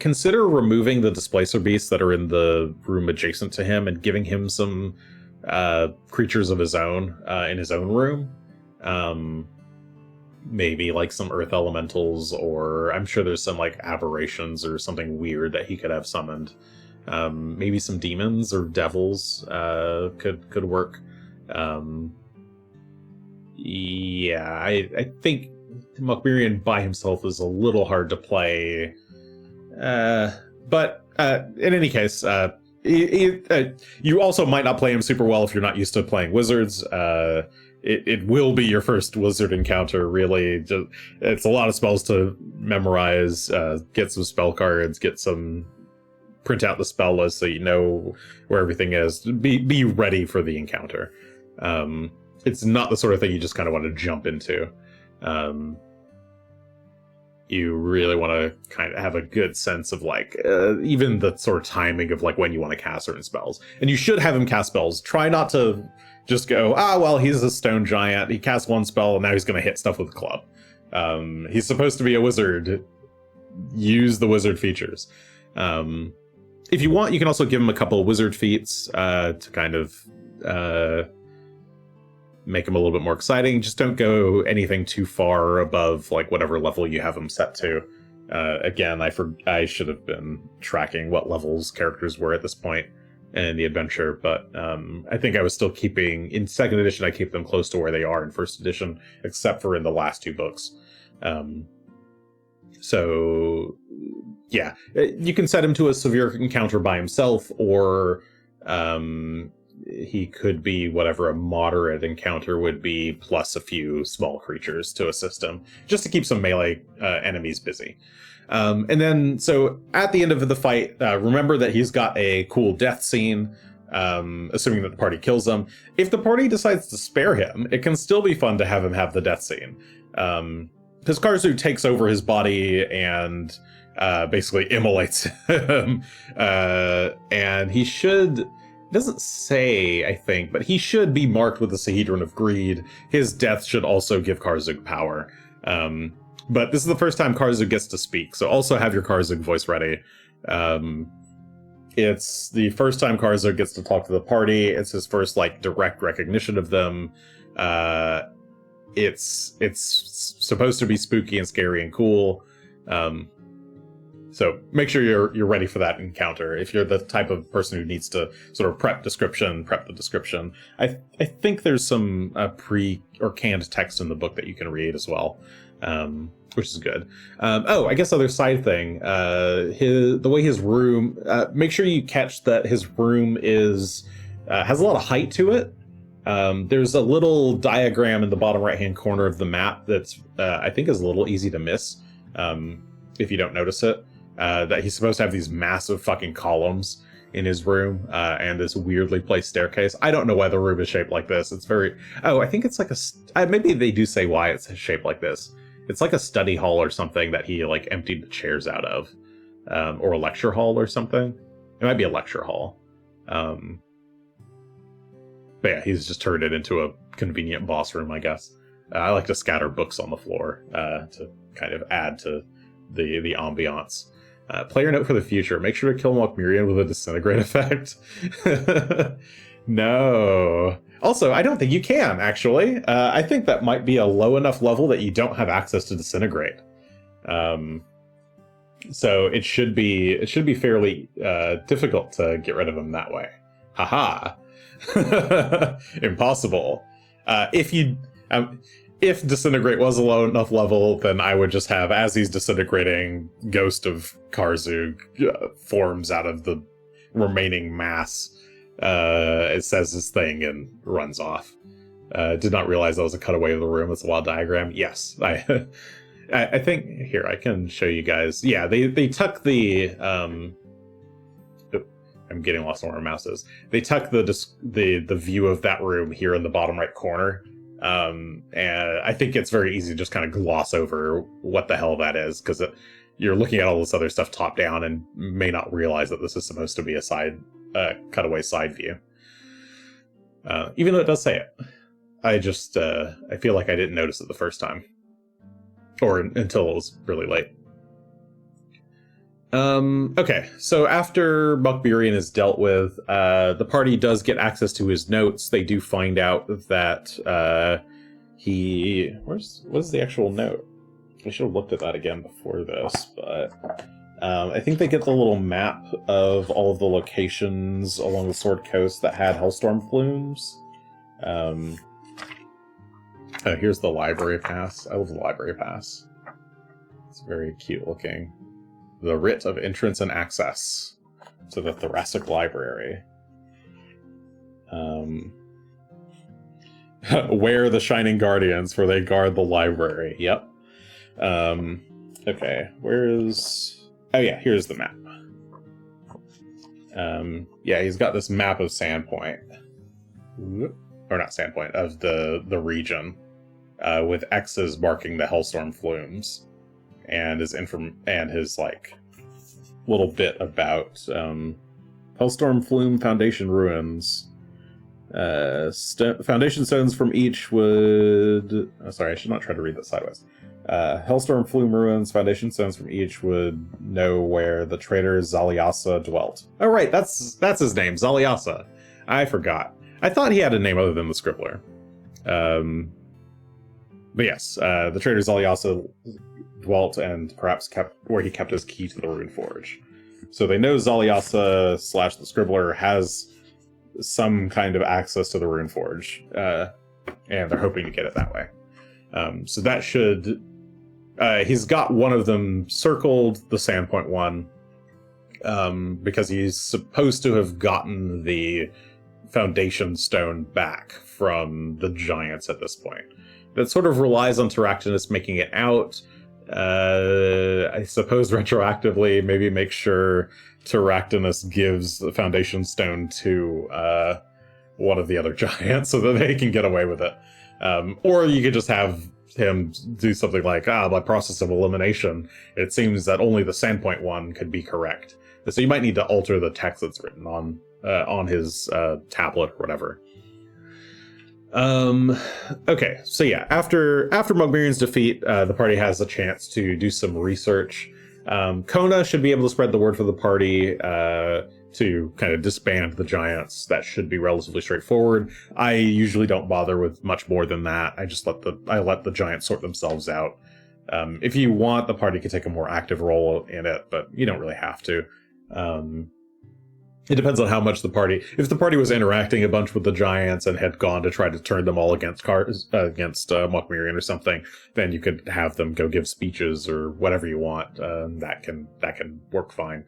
Consider removing the displacer beasts that are in the room adjacent to him and giving him some creatures of his own in his own room. Maybe like some earth elementals, or I'm sure there's some like aberrations or something weird that he could have summoned. Maybe some demons or devils could work. Yeah, I think Mokmurian by himself is a little hard to play. But In any case, you also might not play him super well if you're not used to playing wizards. It will be your first wizard encounter, really. It's a lot of spells to memorize, get some spell cards, print out the spell list so you know where everything is. Be ready for the encounter. It's not the sort of thing you just kind of want to jump into. You really want to kind of have a good sense of like even the sort of timing of like when you want to cast certain spells. And you should have him cast spells. Try not to just go, well, he's a stone giant. He casts one spell and now he's going to hit stuff with a club. He's supposed to be a wizard. Use the wizard features. If you want, you can also give him a couple of wizard feats to kind of make him a little bit more exciting. Just don't go anything too far above like whatever level you have him set to. Again, I should have been tracking what levels characters were at this point in the adventure, but I think I was still keeping, in second edition, I keep them close to where they are in first edition, except for in the last two books. So yeah, you can set him to a severe encounter by himself, or he could be whatever a moderate encounter would be, plus a few small creatures to assist him, just to keep some melee enemies busy. And then, so at the end of the fight, remember that he's got a cool death scene, assuming that the party kills him. If the party decides to spare him, it can still be fun to have him have the death scene. Because Karzu takes over his body and basically immolates him. And he should... It doesn't say, I think, but he should be marked with the Sahedron of Greed. His death should also give Karzug power. But this is the first time Karzug gets to speak, so also have your Karzug voice ready. It's the first time Karzug gets to talk to the party. It's his first, like, direct recognition of them. It's supposed to be spooky and scary and cool. So make sure you're ready for that encounter. If you're the type of person who needs to sort of prep the description. I think there's some pre or canned text in the book that you can read as well, which is good. I guess other side thing, the way his room. Make sure you catch that his room has a lot of height to it. There's a little diagram in the bottom right hand corner of the map that's I think is a little easy to miss if you don't notice it. That he's supposed to have these massive fucking columns in his room and this weirdly placed staircase. I don't know why the room is shaped like this. It's very... I think it's like maybe they do say why it's shaped like this. It's like a study hall or something that he like emptied the chairs out of. Or a lecture hall or something. It might be a lecture hall. But yeah, he's just turned it into a convenient boss room, I guess. I like to scatter books on the floor to kind of add to the ambiance. Player note for the future: make sure to kill Mokmurian with a disintegrate effect. No. Also, I don't think you can, actually. I think that might be a low enough level that you don't have access to disintegrate. So it should be fairly difficult to get rid of him that way. Haha. Impossible. If disintegrate was a low enough level, then I would just have, as he's disintegrating, Ghost of Karzug forms out of the remaining mass. It says this thing and runs off. Did not realize that was a cutaway of the room. It's a wild diagram. Yes, I think here I can show you guys. Yeah, they tuck the. I'm getting lost on where my mouse is. They tuck the view of that room here in the bottom right corner. And I think it's very easy to just kind of gloss over what the hell that is, because you're looking at all this other stuff top down and may not realize that this is supposed to be a cutaway side view. Even though it does say it. I feel like I didn't notice it the first time. Or until it was really late. Okay, so after Mokmurian is dealt with, the party does get access to his notes. They do find out that what's the actual note? I should have looked at that again before this, but I think they get the little map of all of the locations along the Sword Coast that had Hellstorm plumes. Here's the library pass. I love the library pass. It's very cute looking. The Writ of Entrance and Access. So the Thoracic Library. Where the Shining Guardians, for they guard the library. Yep. Okay, where's... Oh yeah, here's the map. Yeah, he's got this map of Sandpoint. Or not Sandpoint, of the region. With X's marking the Hellstorm Flumes. And his like little bit about Hellstorm Flume Foundation Ruins. Foundation stones from each would... Oh, sorry, I should not try to read that sideways. Hellstorm Flume Ruins, foundation stones from each would know where the traitor Zaliasa dwelt. Oh, right, that's his name, Zaliasa. I forgot. I thought he had a name other than the Scribbler. But yes, the traitor Zaliasa dwelt and perhaps kept where he kept his key to the Rune Forge. So they know Zaliasa / the Scribbler has some kind of access to the Rune Forge, and they're hoping to get it that way. So that should... he's got one of them circled, the Sandpoint one, because he's supposed to have gotten the Foundation Stone back from the Giants at this point. That sort of relies on Tyractinus making it out. I suppose retroactively, maybe make sure Tyractinus gives the Foundation Stone to one of the other Giants so that they can get away with it. Or you could just have him do something like, by process of elimination, it seems that only the Sandpoint one could be correct. So you might need to alter the text that's written on his tablet or whatever. Okay, so yeah, after Mogmirian's defeat, the party has a chance to do some research. Kona should be able to spread the word for the party to kind of disband the Giants. That should be relatively straightforward. I usually don't bother with much more than that. I just let the Giants sort themselves out. If you want, the party can take a more active role in it, but you don't really have to. It depends on how much the party... If the party was interacting a bunch with the Giants and had gone to try to turn them all against Mogmirian or something, then you could have them go give speeches or whatever you want. That can work fine.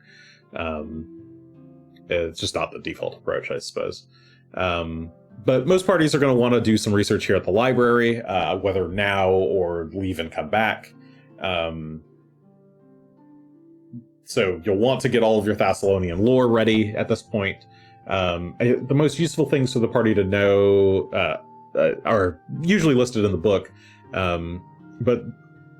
It's just not the default approach, I suppose. But most parties are going to want to do some research here at the library, whether now or leave and come back. So you'll want to get all of your Thessalonian lore ready at this point. The most useful things for the party to know are usually listed in the book. But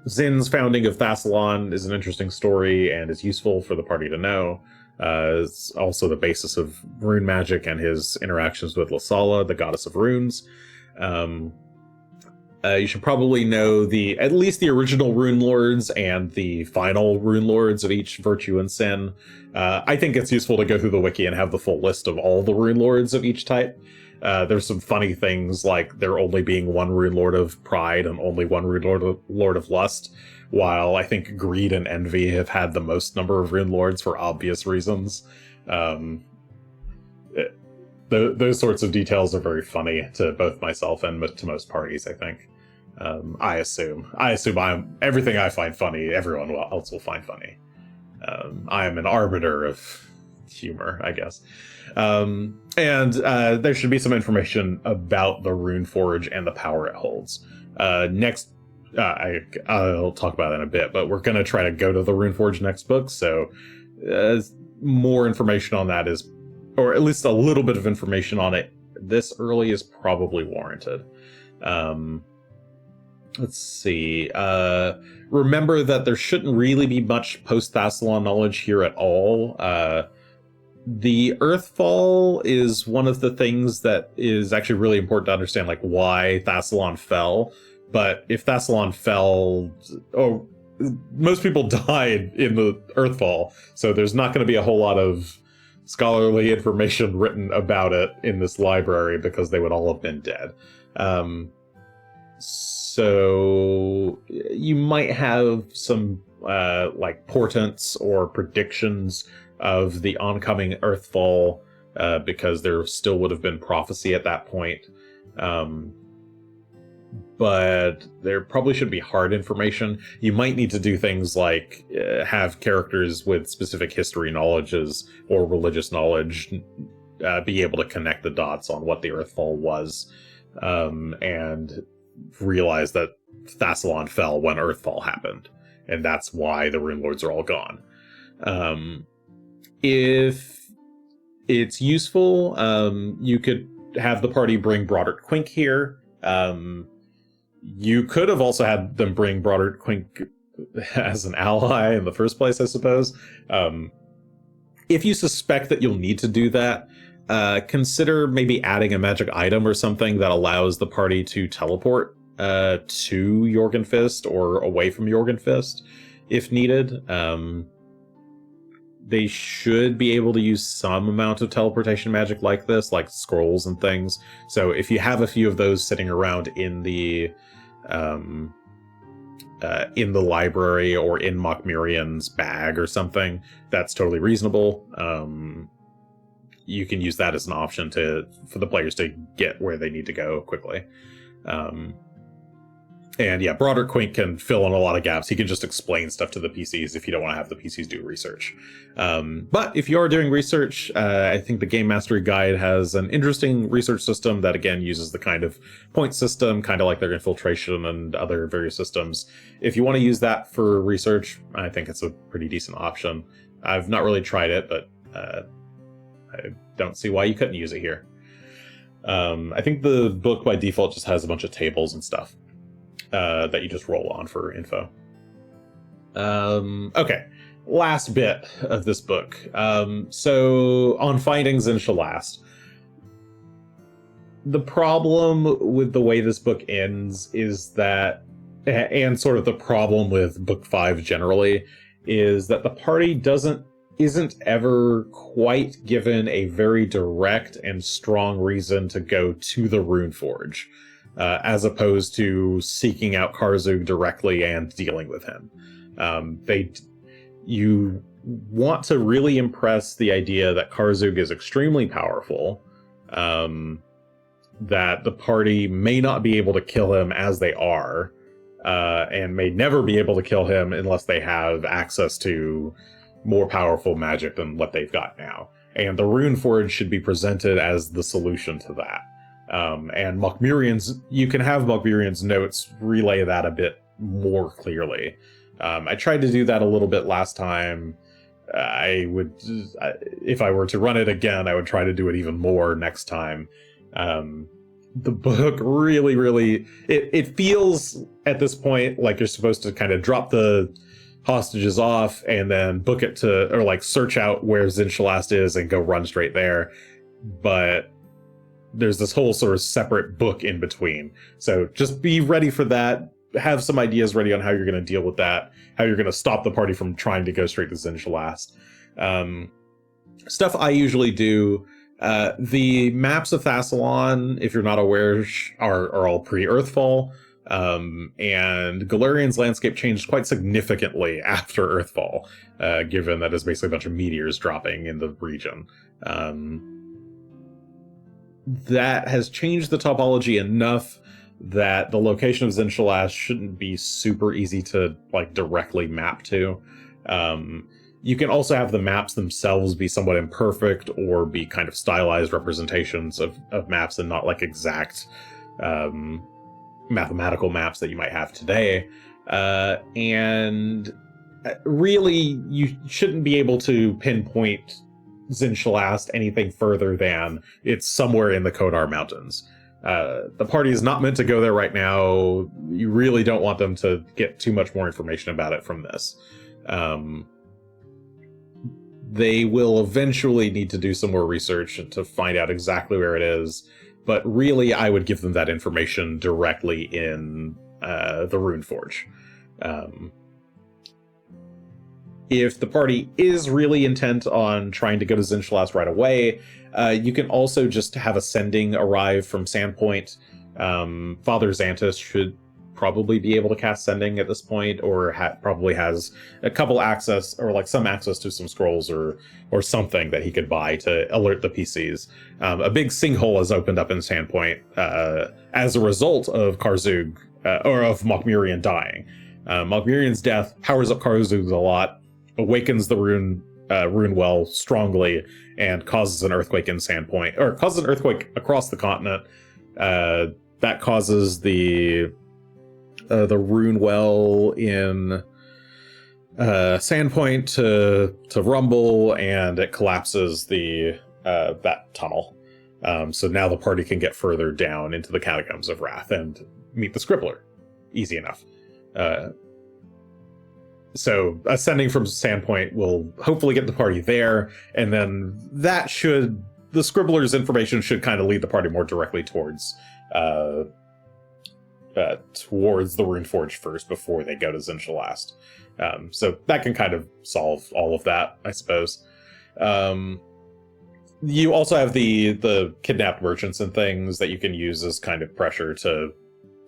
Zin's founding of Thassalon is an interesting story and is useful for the party to know. It's also the basis of rune magic and his interactions with Lasala, the goddess of runes. You should probably know at least the original Runelords and the final Runelords of each virtue and sin. I think it's useful to go through the wiki and have the full list of all the Runelords of each type. There's some funny things like there only being one Runelord of pride and only one Runelord of lust, while I think greed and envy have had the most number of Runelords for obvious reasons. Those sorts of details are very funny to both myself and to most parties, I think. I assume everything I find funny, everyone else will find funny. I am an arbiter of humor, I guess. And there should be some information about the Rune Forge and the power it holds. Next, I'll talk about that in a bit, but we're going to try to go to the Rune Forge next book, so more information on that is, or at least a little bit of information on it this early is probably warranted. Let's see. Remember that there shouldn't really be much post-Thassalon knowledge here at all. The Earthfall is one of the things that is actually really important to understand, like why Thassalon fell. But if Thassalon fell, most people died in the Earthfall, so there's not going to be a whole lot of scholarly information written about it in this library because they would all have been dead. So you might have some like portents or predictions of the oncoming Earthfall because there still would have been prophecy at that point. but there probably should be hard information. You might need to do things like have characters with specific history knowledges or religious knowledge be able to connect the dots on what the Earthfall was, and realize that Thassalon fell when Earthfall happened, and that's why the Runelords are all gone. If it's useful, you could have the party bring Broderick Quink here. You could have also had them bring Broderick Quink as an ally in the first place, I suppose. If you suspect that you'll need to do that, consider maybe adding a magic item or something that allows the party to teleport to Jorgenfist or away from Jorgenfist if needed. They should be able to use some amount of teleportation magic like this, like scrolls and things. So if you have a few of those sitting around in the library or in Mokmurian's bag or something, that's totally reasonable. You can use that as an option for the players to get where they need to go quickly. And yeah, Broderick Quink can fill in a lot of gaps. He can just explain stuff to the PCs if you don't want to have the PCs do research. But if you are doing research, I think the Game Mastery Guide has an interesting research system that, again, uses the kind of point system, kind of like their infiltration and other various systems. If you want to use that for research, I think it's a pretty decent option. I've not really tried it, but I don't see why you couldn't use it here. I think the book by default just has a bunch of tables and stuff that you just roll on for info. Okay, last bit of this book. So on finding Xin-Shalast, the problem with the way this book ends is that, and sort of the problem with book 5 generally, is that the party isn't ever quite given a very direct and strong reason to go to the Runeforge, as opposed to seeking out Karzug directly and dealing with him. You want to really impress the idea that Karzug is extremely powerful, that the party may not be able to kill him as they are, and may never be able to kill him unless they have access to more powerful magic than what they've got now. And the Runeforge should be presented as the solution to that. And you can have Mokmurian's notes relay that a bit more clearly. I tried to do that a little bit last time. If I were to run it again, I would try to do it even more next time. The book really, it feels at this point like you're supposed to kind of drop the hostages off and then book it to, or like search out where Xin-Shalast is and go run straight there. But there's this whole sort of separate book in between. So just be ready for that. Have some ideas ready on how you're going to deal with that, how you're going to stop the party from trying to go straight to Xin-Shalast. Stuff I usually do, the maps of Thassalon, if you're not aware, are all pre-Earthfall. And Galarian's landscape changed quite significantly after Earthfall, given that it's basically a bunch of meteors dropping in the region. That has changed the topology enough that the location of Xin-Shalast shouldn't be super easy to like directly map to. You can also have the maps themselves be somewhat imperfect or be kind of stylized representations of maps and not like exact mathematical maps that you might have today. And really, you shouldn't be able to pinpoint Xin-Shalast anything further than it's somewhere in the Kodar Mountains. The party is not meant to go there right now. You really don't want them to get too much more information about it from this. They will eventually need to do some more research to find out exactly where it is, but really I would give them that information directly in the Runeforge. If the party is really intent on trying to go to Xin-Shalast right away, you can also just have a sending arrive from Sandpoint. Father Xantus should probably be able to cast Sending at this point, or probably has a couple access, or like some access to some scrolls or something that he could buy to alert the PCs. A big sinkhole has opened up in Sandpoint as a result of Karzug, or of Mokmurian dying. Mokmurian's death powers up Karzug a lot, awakens the rune well strongly, and causes an earthquake in Sandpoint, or causes an earthquake across the continent. That causes the rune well in Sandpoint to rumble, and it collapses that tunnel. So now the party can get further down into the Catacombs of Wrath and meet the Scribbler. Easy enough. So ascending from Sandpoint will hopefully get the party there, and then the Scribbler's information should kind of lead the party more directly towards the Runeforge first before they go to Xin-Shalast. So that can kind of solve all of that, I suppose. You also have the kidnapped merchants and things that you can use as kind of pressure to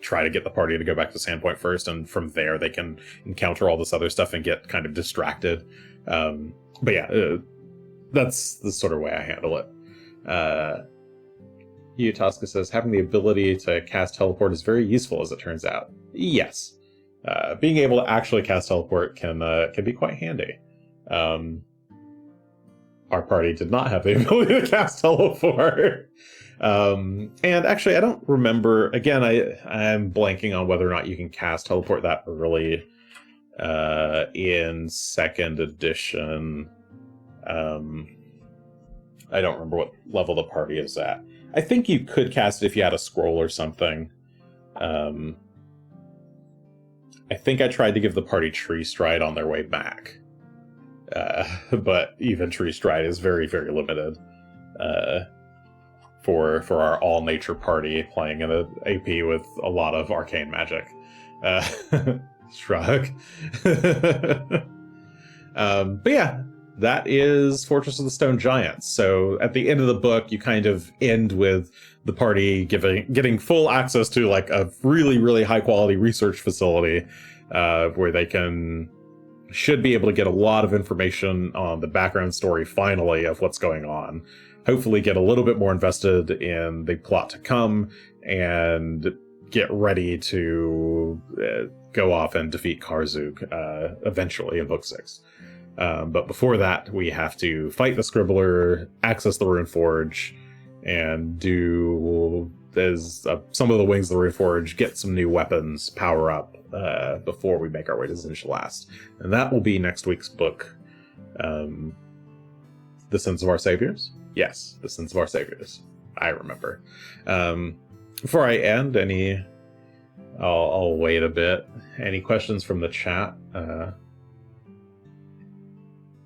try to get the party to go back to Sandpoint first, and from there they can encounter all this other stuff and get kind of distracted. But yeah, that's the sort of way I handle it. Tosca says, having the ability to cast teleport is very useful, as it turns out. Yes. Being able to actually cast teleport can be quite handy. Our party did not have the ability to cast teleport. And actually, I don't remember. Again, I'm blanking on whether or not you can cast teleport that early in 2nd edition. I don't remember what level the party is at. I think you could cast it if you had a scroll or something. I think I tried to give the party Tree Stride on their way back. But even Tree Stride is very, very limited. For our all-nature party playing in an AP with a lot of arcane magic. Shrug. But yeah, that is Fortress of the Stone Giants. So at the end of the book, you kind of end with the party getting full access to like a really, really high-quality research facility where they should be able to get a lot of information on the background story, finally, of what's going on. Hopefully get a little bit more invested in the plot to come, and get ready to go off and defeat Karzug eventually in Book 6. But before that, we have to fight the Scribbler, access the Runeforge, and do some of the Wings of the Runeforge, get some new weapons, power up, before we make our way to Xin-Shalast. And that will be next week's book. The Sins of Our Saviors? Yes, The Sins of Our Saviors. I remember. Before I end, I'll wait a bit. Any questions from the chat?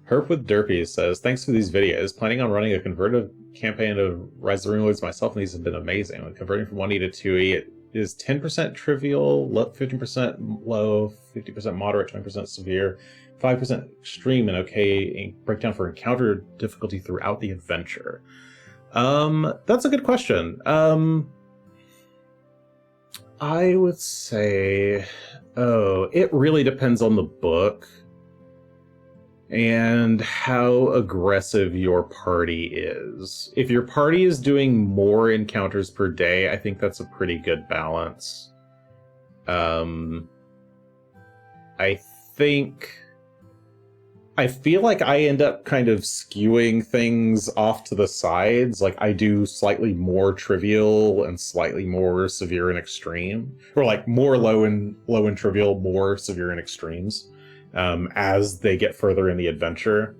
Herp with Derpy says, thanks for these videos. Planning on running a converted campaign of Rise of the Runelords myself, and these have been amazing. When converting from 1E to 2E, it is 10% trivial, 15% low, 50% moderate, 20% severe, 5% extreme, and okay breakdown for encounter difficulty throughout the adventure. That's a good question. I would say, it really depends on the book and how aggressive your party is. If your party is doing more encounters per day, I think that's a pretty good balance. I feel like I end up kind of skewing things off to the sides. Like I do slightly more trivial and slightly more severe and extreme, or like more low and trivial, more severe and extremes. As they get further in the adventure.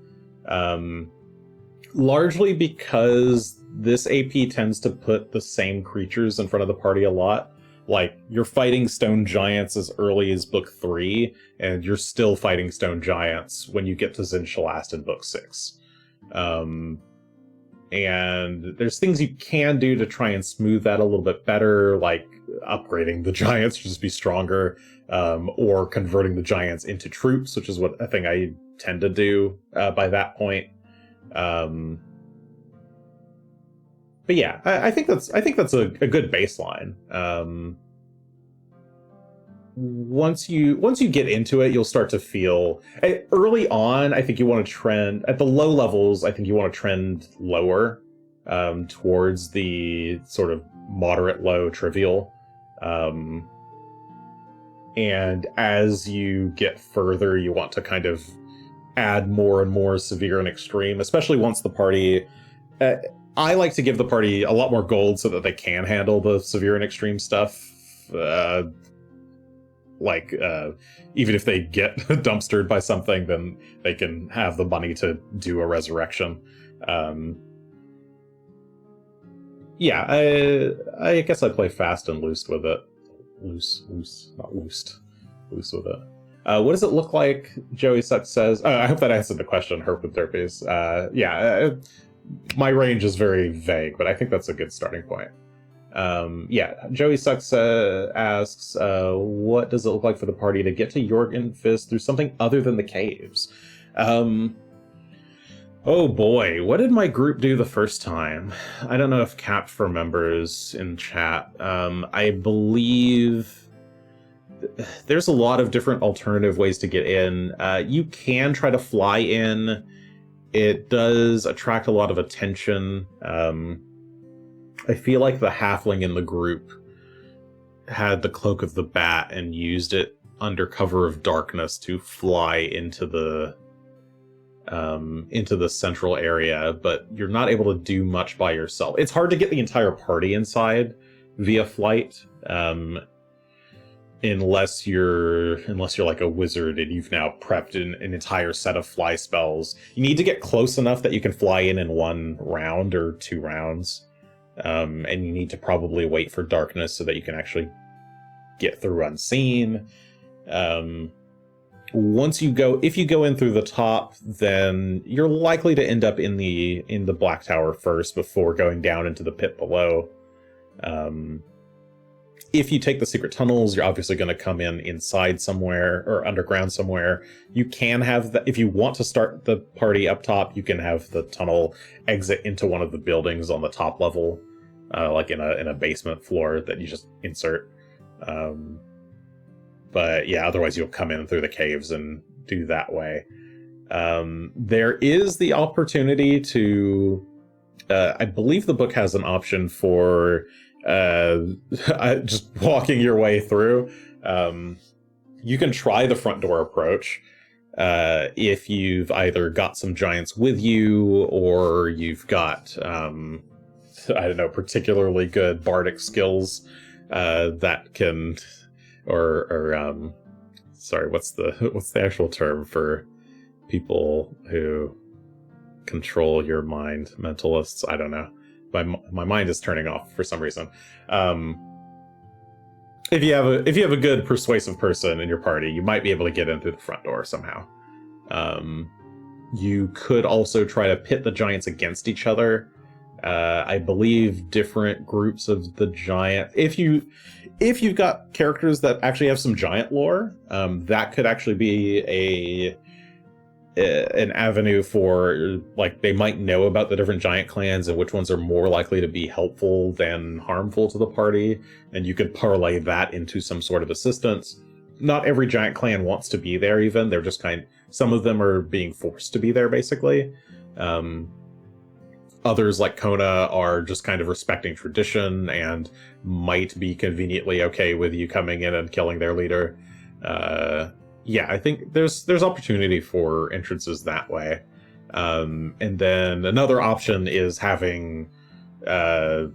Largely because this AP tends to put the same creatures in front of the party a lot. Like, you're fighting stone giants as early as book 3, and you're still fighting stone giants when you get to Xin-Shalast in book 6. And there's things you can do to try and smooth that a little bit better, like upgrading the giants to just be stronger, or converting the giants into troops, which is what I think I tend to do by that point. But yeah, I think that's a good baseline. once you get into it, you'll start to feel early on. I think you want to trend at the low levels. I think you want to trend lower, towards the sort of moderate low trivial. And as you get further, you want to kind of add more and more severe and extreme, especially once the party. I like to give the party a lot more gold so that they can handle the severe and extreme stuff. Even if they get dumpstered by something, then they can have the money to do a resurrection. I guess I play fast and loose with it. Loose, not loosed. Loose with it. What does it look like? Joey Suck says. I hope that answered the question, Herp with Derpies. My range is very vague, but I think that's a good starting point. Joey Sucks asks, what does it look like for the party to get to Jorgenfist through something other than the caves? Oh boy, what did my group do the first time? I don't know if Capt remembers in chat. I believe there's a lot of different alternative ways to get in. You can try to fly in. It does attract a lot of attention. I feel like the halfling in the group had the Cloak of the Bat and used it under cover of darkness to fly into the central area, but you're not able to do much by yourself. It's hard to get the entire party inside via flight, unless you're like a wizard and you've now prepped an entire set of fly spells. You need to get close enough that you can fly in one round or 2 rounds. And you need to probably wait for darkness so that you can actually get through unseen. If you go in through the top, then you're likely to end up in the Black Tower first before going down into the pit below. If you take the secret tunnels, you're obviously going to come in inside somewhere or underground somewhere. You can have if you want to start the party up top, you can have the tunnel exit into one of the buildings on the top level, like in a basement floor that you just insert. But yeah, otherwise you'll come in through the caves and do that way. There is the opportunity to, I believe the book has an option for just walking your way through. You can try the front door approach if you've either got some giants with you or you've got particularly good bardic skills that can, sorry, what's the actual term for people who control your mind? Mentalists? I don't know. My mind is turning off for some reason. If you have a good persuasive person in your party, you might be able to get in through the front door somehow. You could also try to pit the giants against each other. I believe different groups of the giant. If you've got characters that actually have some giant lore, that could actually be an avenue for, like, they might know about the different giant clans and which ones are more likely to be helpful than harmful to the party, and you could parlay that into some sort of assistance. Not every giant clan wants to be there, even. They're just some of them are being forced to be there, basically. Others, like Kona, are just kind of respecting tradition and might be conveniently okay with you coming in and killing their leader. I think there's opportunity for entrances that way. And then another option is having if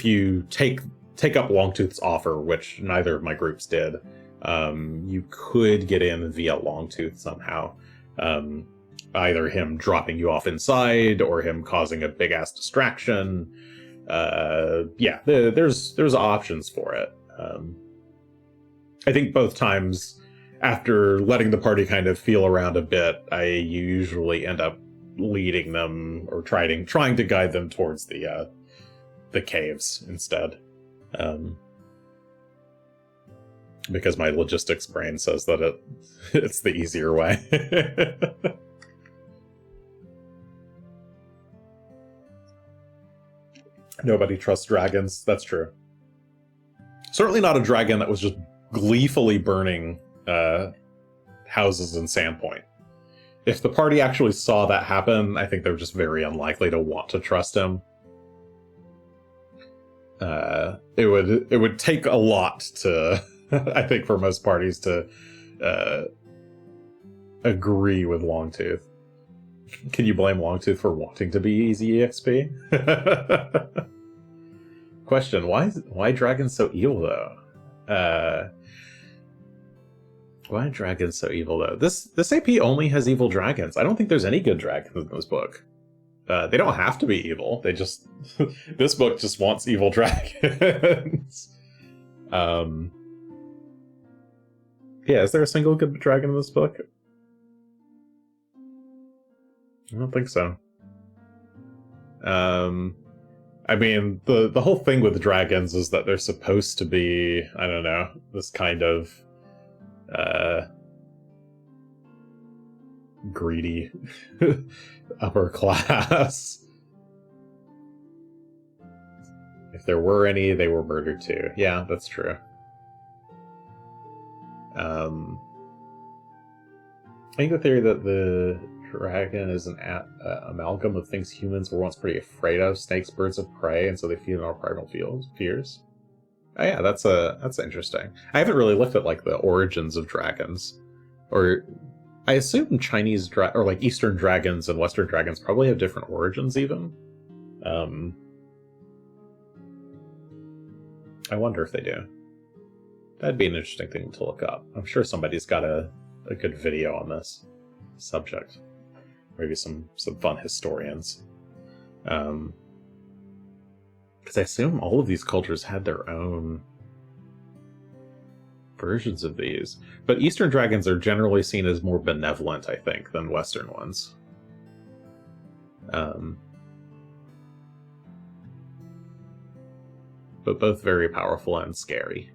you take up Longtooth's offer, which neither of my groups did, you could get in via Longtooth somehow. Either him dropping you off inside or him causing a big ass distraction. There's options for it. I think both times, after letting the party kind of feel around a bit, I usually end up leading them or trying to guide them towards the caves instead. Because my logistics brain says that it's the easier way. Nobody trusts dragons. That's true. Certainly not a dragon that was just gleefully burning houses in Sandpoint. If the party actually saw that happen, I think they're just very unlikely to want to trust him. It would take a lot to, I think, for most parties to agree with Longtooth. Can you blame Longtooth for wanting to be easy EXP? Question: Why dragons so evil though? Why dragons so evil though? This AP only has evil dragons. I don't think there's any good dragons in this book. They don't have to be evil. They just this book just wants evil dragons. Yeah, is there a single good dragon in this book? I don't think so. I mean, the whole thing with dragons is that they're supposed to be, I don't know, this kind of greedy upper class. If there were any, they were murdered too. Yeah, that's true. I think the theory that the dragon is an amalgam of things humans were once pretty afraid of: snakes, birds of prey, and so they feed on our primal fears. Oh yeah, that's interesting. I haven't really looked at like the origins of dragons, or I assume Chinese or like Eastern dragons and Western dragons probably have different origins even. I wonder if they do. That'd be an interesting thing to look up. I'm sure somebody's got a good video on this subject. Maybe some fun historians. Because I assume all of these cultures had their own versions of these. But Eastern dragons are generally seen as more benevolent, I think, than Western ones. But both very powerful and scary.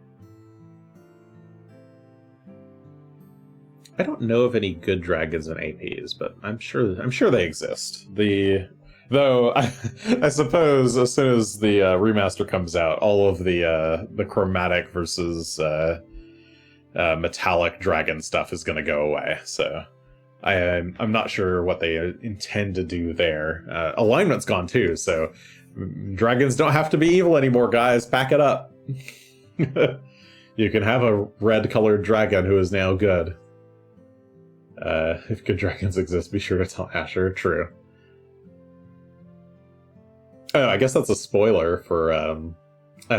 I don't know of any good dragons in APs, but I'm sure they exist. Though I suppose as soon as the remaster comes out, all of the chromatic versus metallic dragon stuff is going to go away. So I'm not sure what they intend to do there. Alignment's gone too, so dragons don't have to be evil anymore, guys. Pack it up. You can have a red-colored dragon who is now good. If good dragons exist, be sure to tell Asher. True. Oh, I guess that's a spoiler for,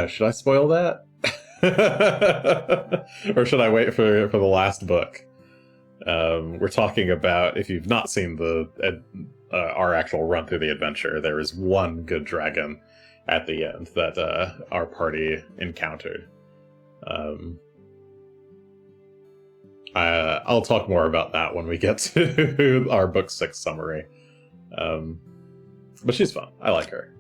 should I spoil that? Or should I wait for the last book? We're talking about, if you've not seen our actual run through the adventure, there is one good dragon at the end that our party encountered. I'll talk more about that when we get to our book 6 summary. But she's fun. I like her.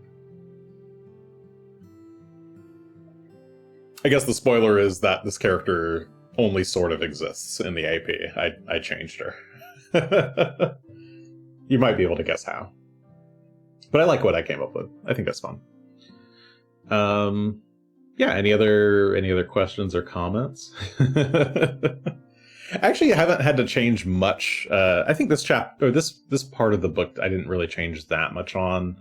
I guess the spoiler is that this character only sort of exists in the AP. I changed her. You might be able to guess how. But I like what I came up with. I think that's fun. Yeah, any other questions or comments? Actually, I haven't had to change much. I think this this part of the book I didn't really change that much on.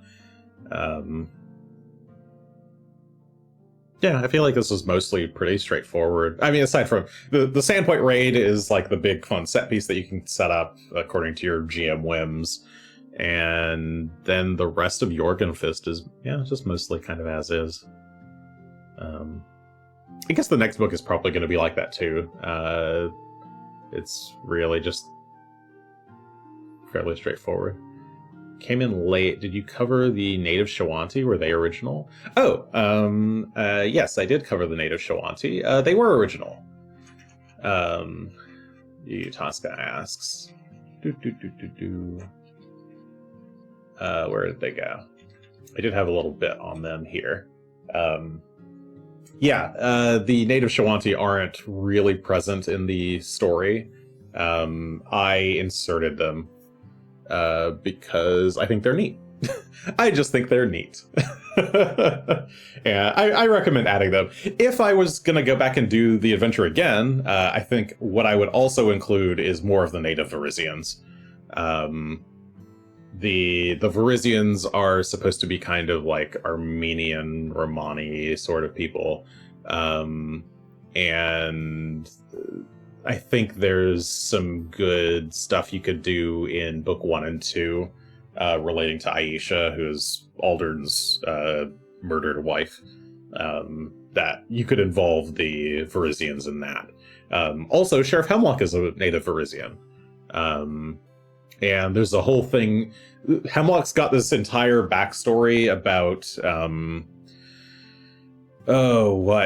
Yeah, I feel like this was mostly pretty straightforward. I mean, aside from the Sandpoint raid is like the big fun set piece that you can set up according to your GM whims. And then the rest of Jorgenfist is, just mostly kind of as is. I guess the next book is probably going to be like that too. It's really just fairly straightforward. Came in late. Did you cover the native Shawanti? Were they original? Oh, yes, I did cover the native Shawanti. They were original. Tosca asks. Where did they go? I did have a little bit on them here. The native Shawanti aren't really present in the story. I inserted them because I think they're neat. I just think they're neat. Yeah, I recommend adding them. If I was going to go back and do the adventure again, I think what I would also include is more of the native Varisians. The Varisians are supposed to be kind of like Armenian, Romani sort of people. And I think there's some good stuff you could do in book 1 and 2 relating to Aisha, who's Aldern's murdered wife, that you could involve the Varisians in that. Also, Sheriff Hemlock is a native Varisian. And there's a whole thing. Hemlock's got this entire backstory about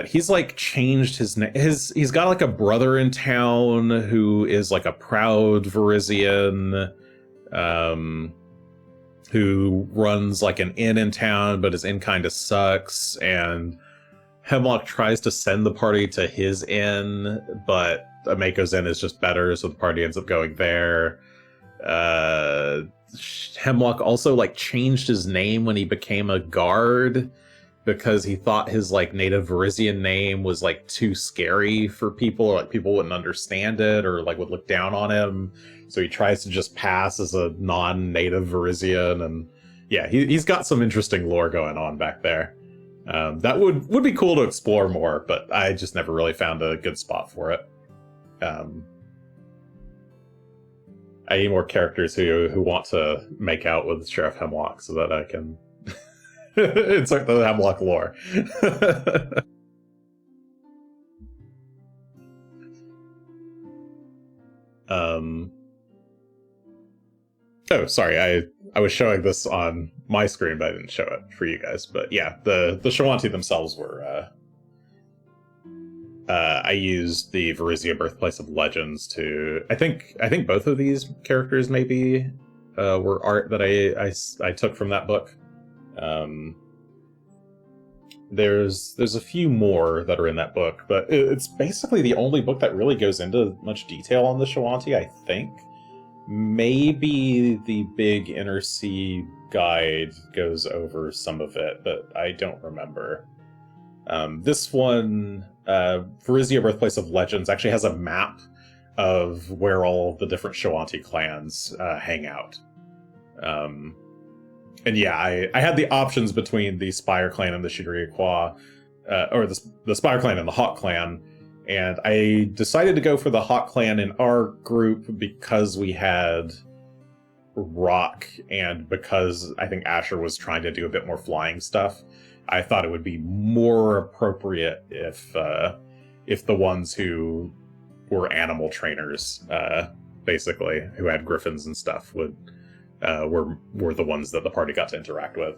he's like changed his name. He's got like a brother in town who is like a proud Varisian, who runs like an inn in town, but his inn kind of sucks, and Hemlock tries to send the party to his inn, but Ameko's inn is just better, so the party ends up going there. Hemlock also like changed his name when he became a guard because he thought his like native Varisian name was like too scary for people, or like people wouldn't understand it or like would look down on him. So he tries to just pass as a non-native Varisian, and yeah, he's got some interesting lore going on back there. That would be cool to explore more, but I just never really found a good spot for it. I need more characters who want to make out with Sheriff Hemlock so that I can insert the Hemlock lore. Oh, sorry, I was showing this on my screen, but I didn't show it for you guys. But yeah, the Shoanti themselves were... I used the Varisia Birthplace of Legends to... I think both of these characters maybe were art that I took from that book. There's a few more that are in that book, but it's basically the only book that really goes into much detail on the Shoanti, I think. Maybe the Big Inner Sea guide goes over some of it, but I don't remember. This one, Varisia Birthplace of Legends, actually has a map of where all the different Shoanti clans hang out. And yeah, I had the options between the Spire clan and the Shigiri-Kwa, or the Spire clan and the Hawk clan, and I decided to go for the Hawk clan in our group because we had Rock, and because I think Asher was trying to do a bit more flying stuff. I thought it would be more appropriate if the ones who were animal trainers, basically, who had griffins and stuff, were the ones that the party got to interact with.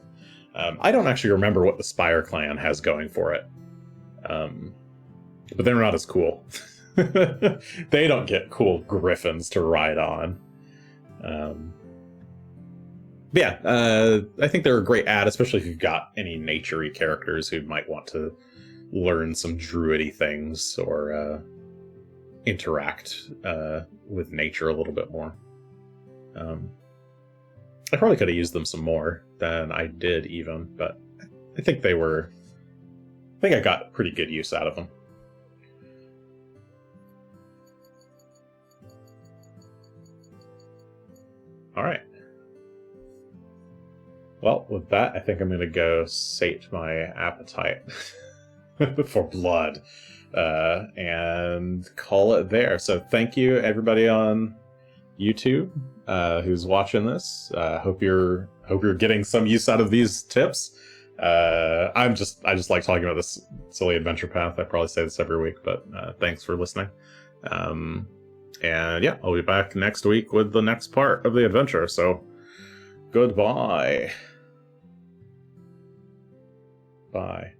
I don't actually remember what the Spire clan has going for it, but they're not as cool. They don't get cool griffins to ride on. Yeah, I think they're a great add, especially if you've got any nature-y characters who might want to learn some druidy things or interact with nature a little bit more. I probably could have used them some more than I did even, but I think I got pretty good use out of them. All right. Well, with that, I think I'm going to go sate my appetite for blood and call it there. So thank you, everybody on YouTube who's watching this. Hope you're getting some use out of these tips. I just like talking about this silly adventure path. I probably say this every week, but thanks for listening. And yeah, I'll be back next week with the next part of the adventure. So goodbye. Bye.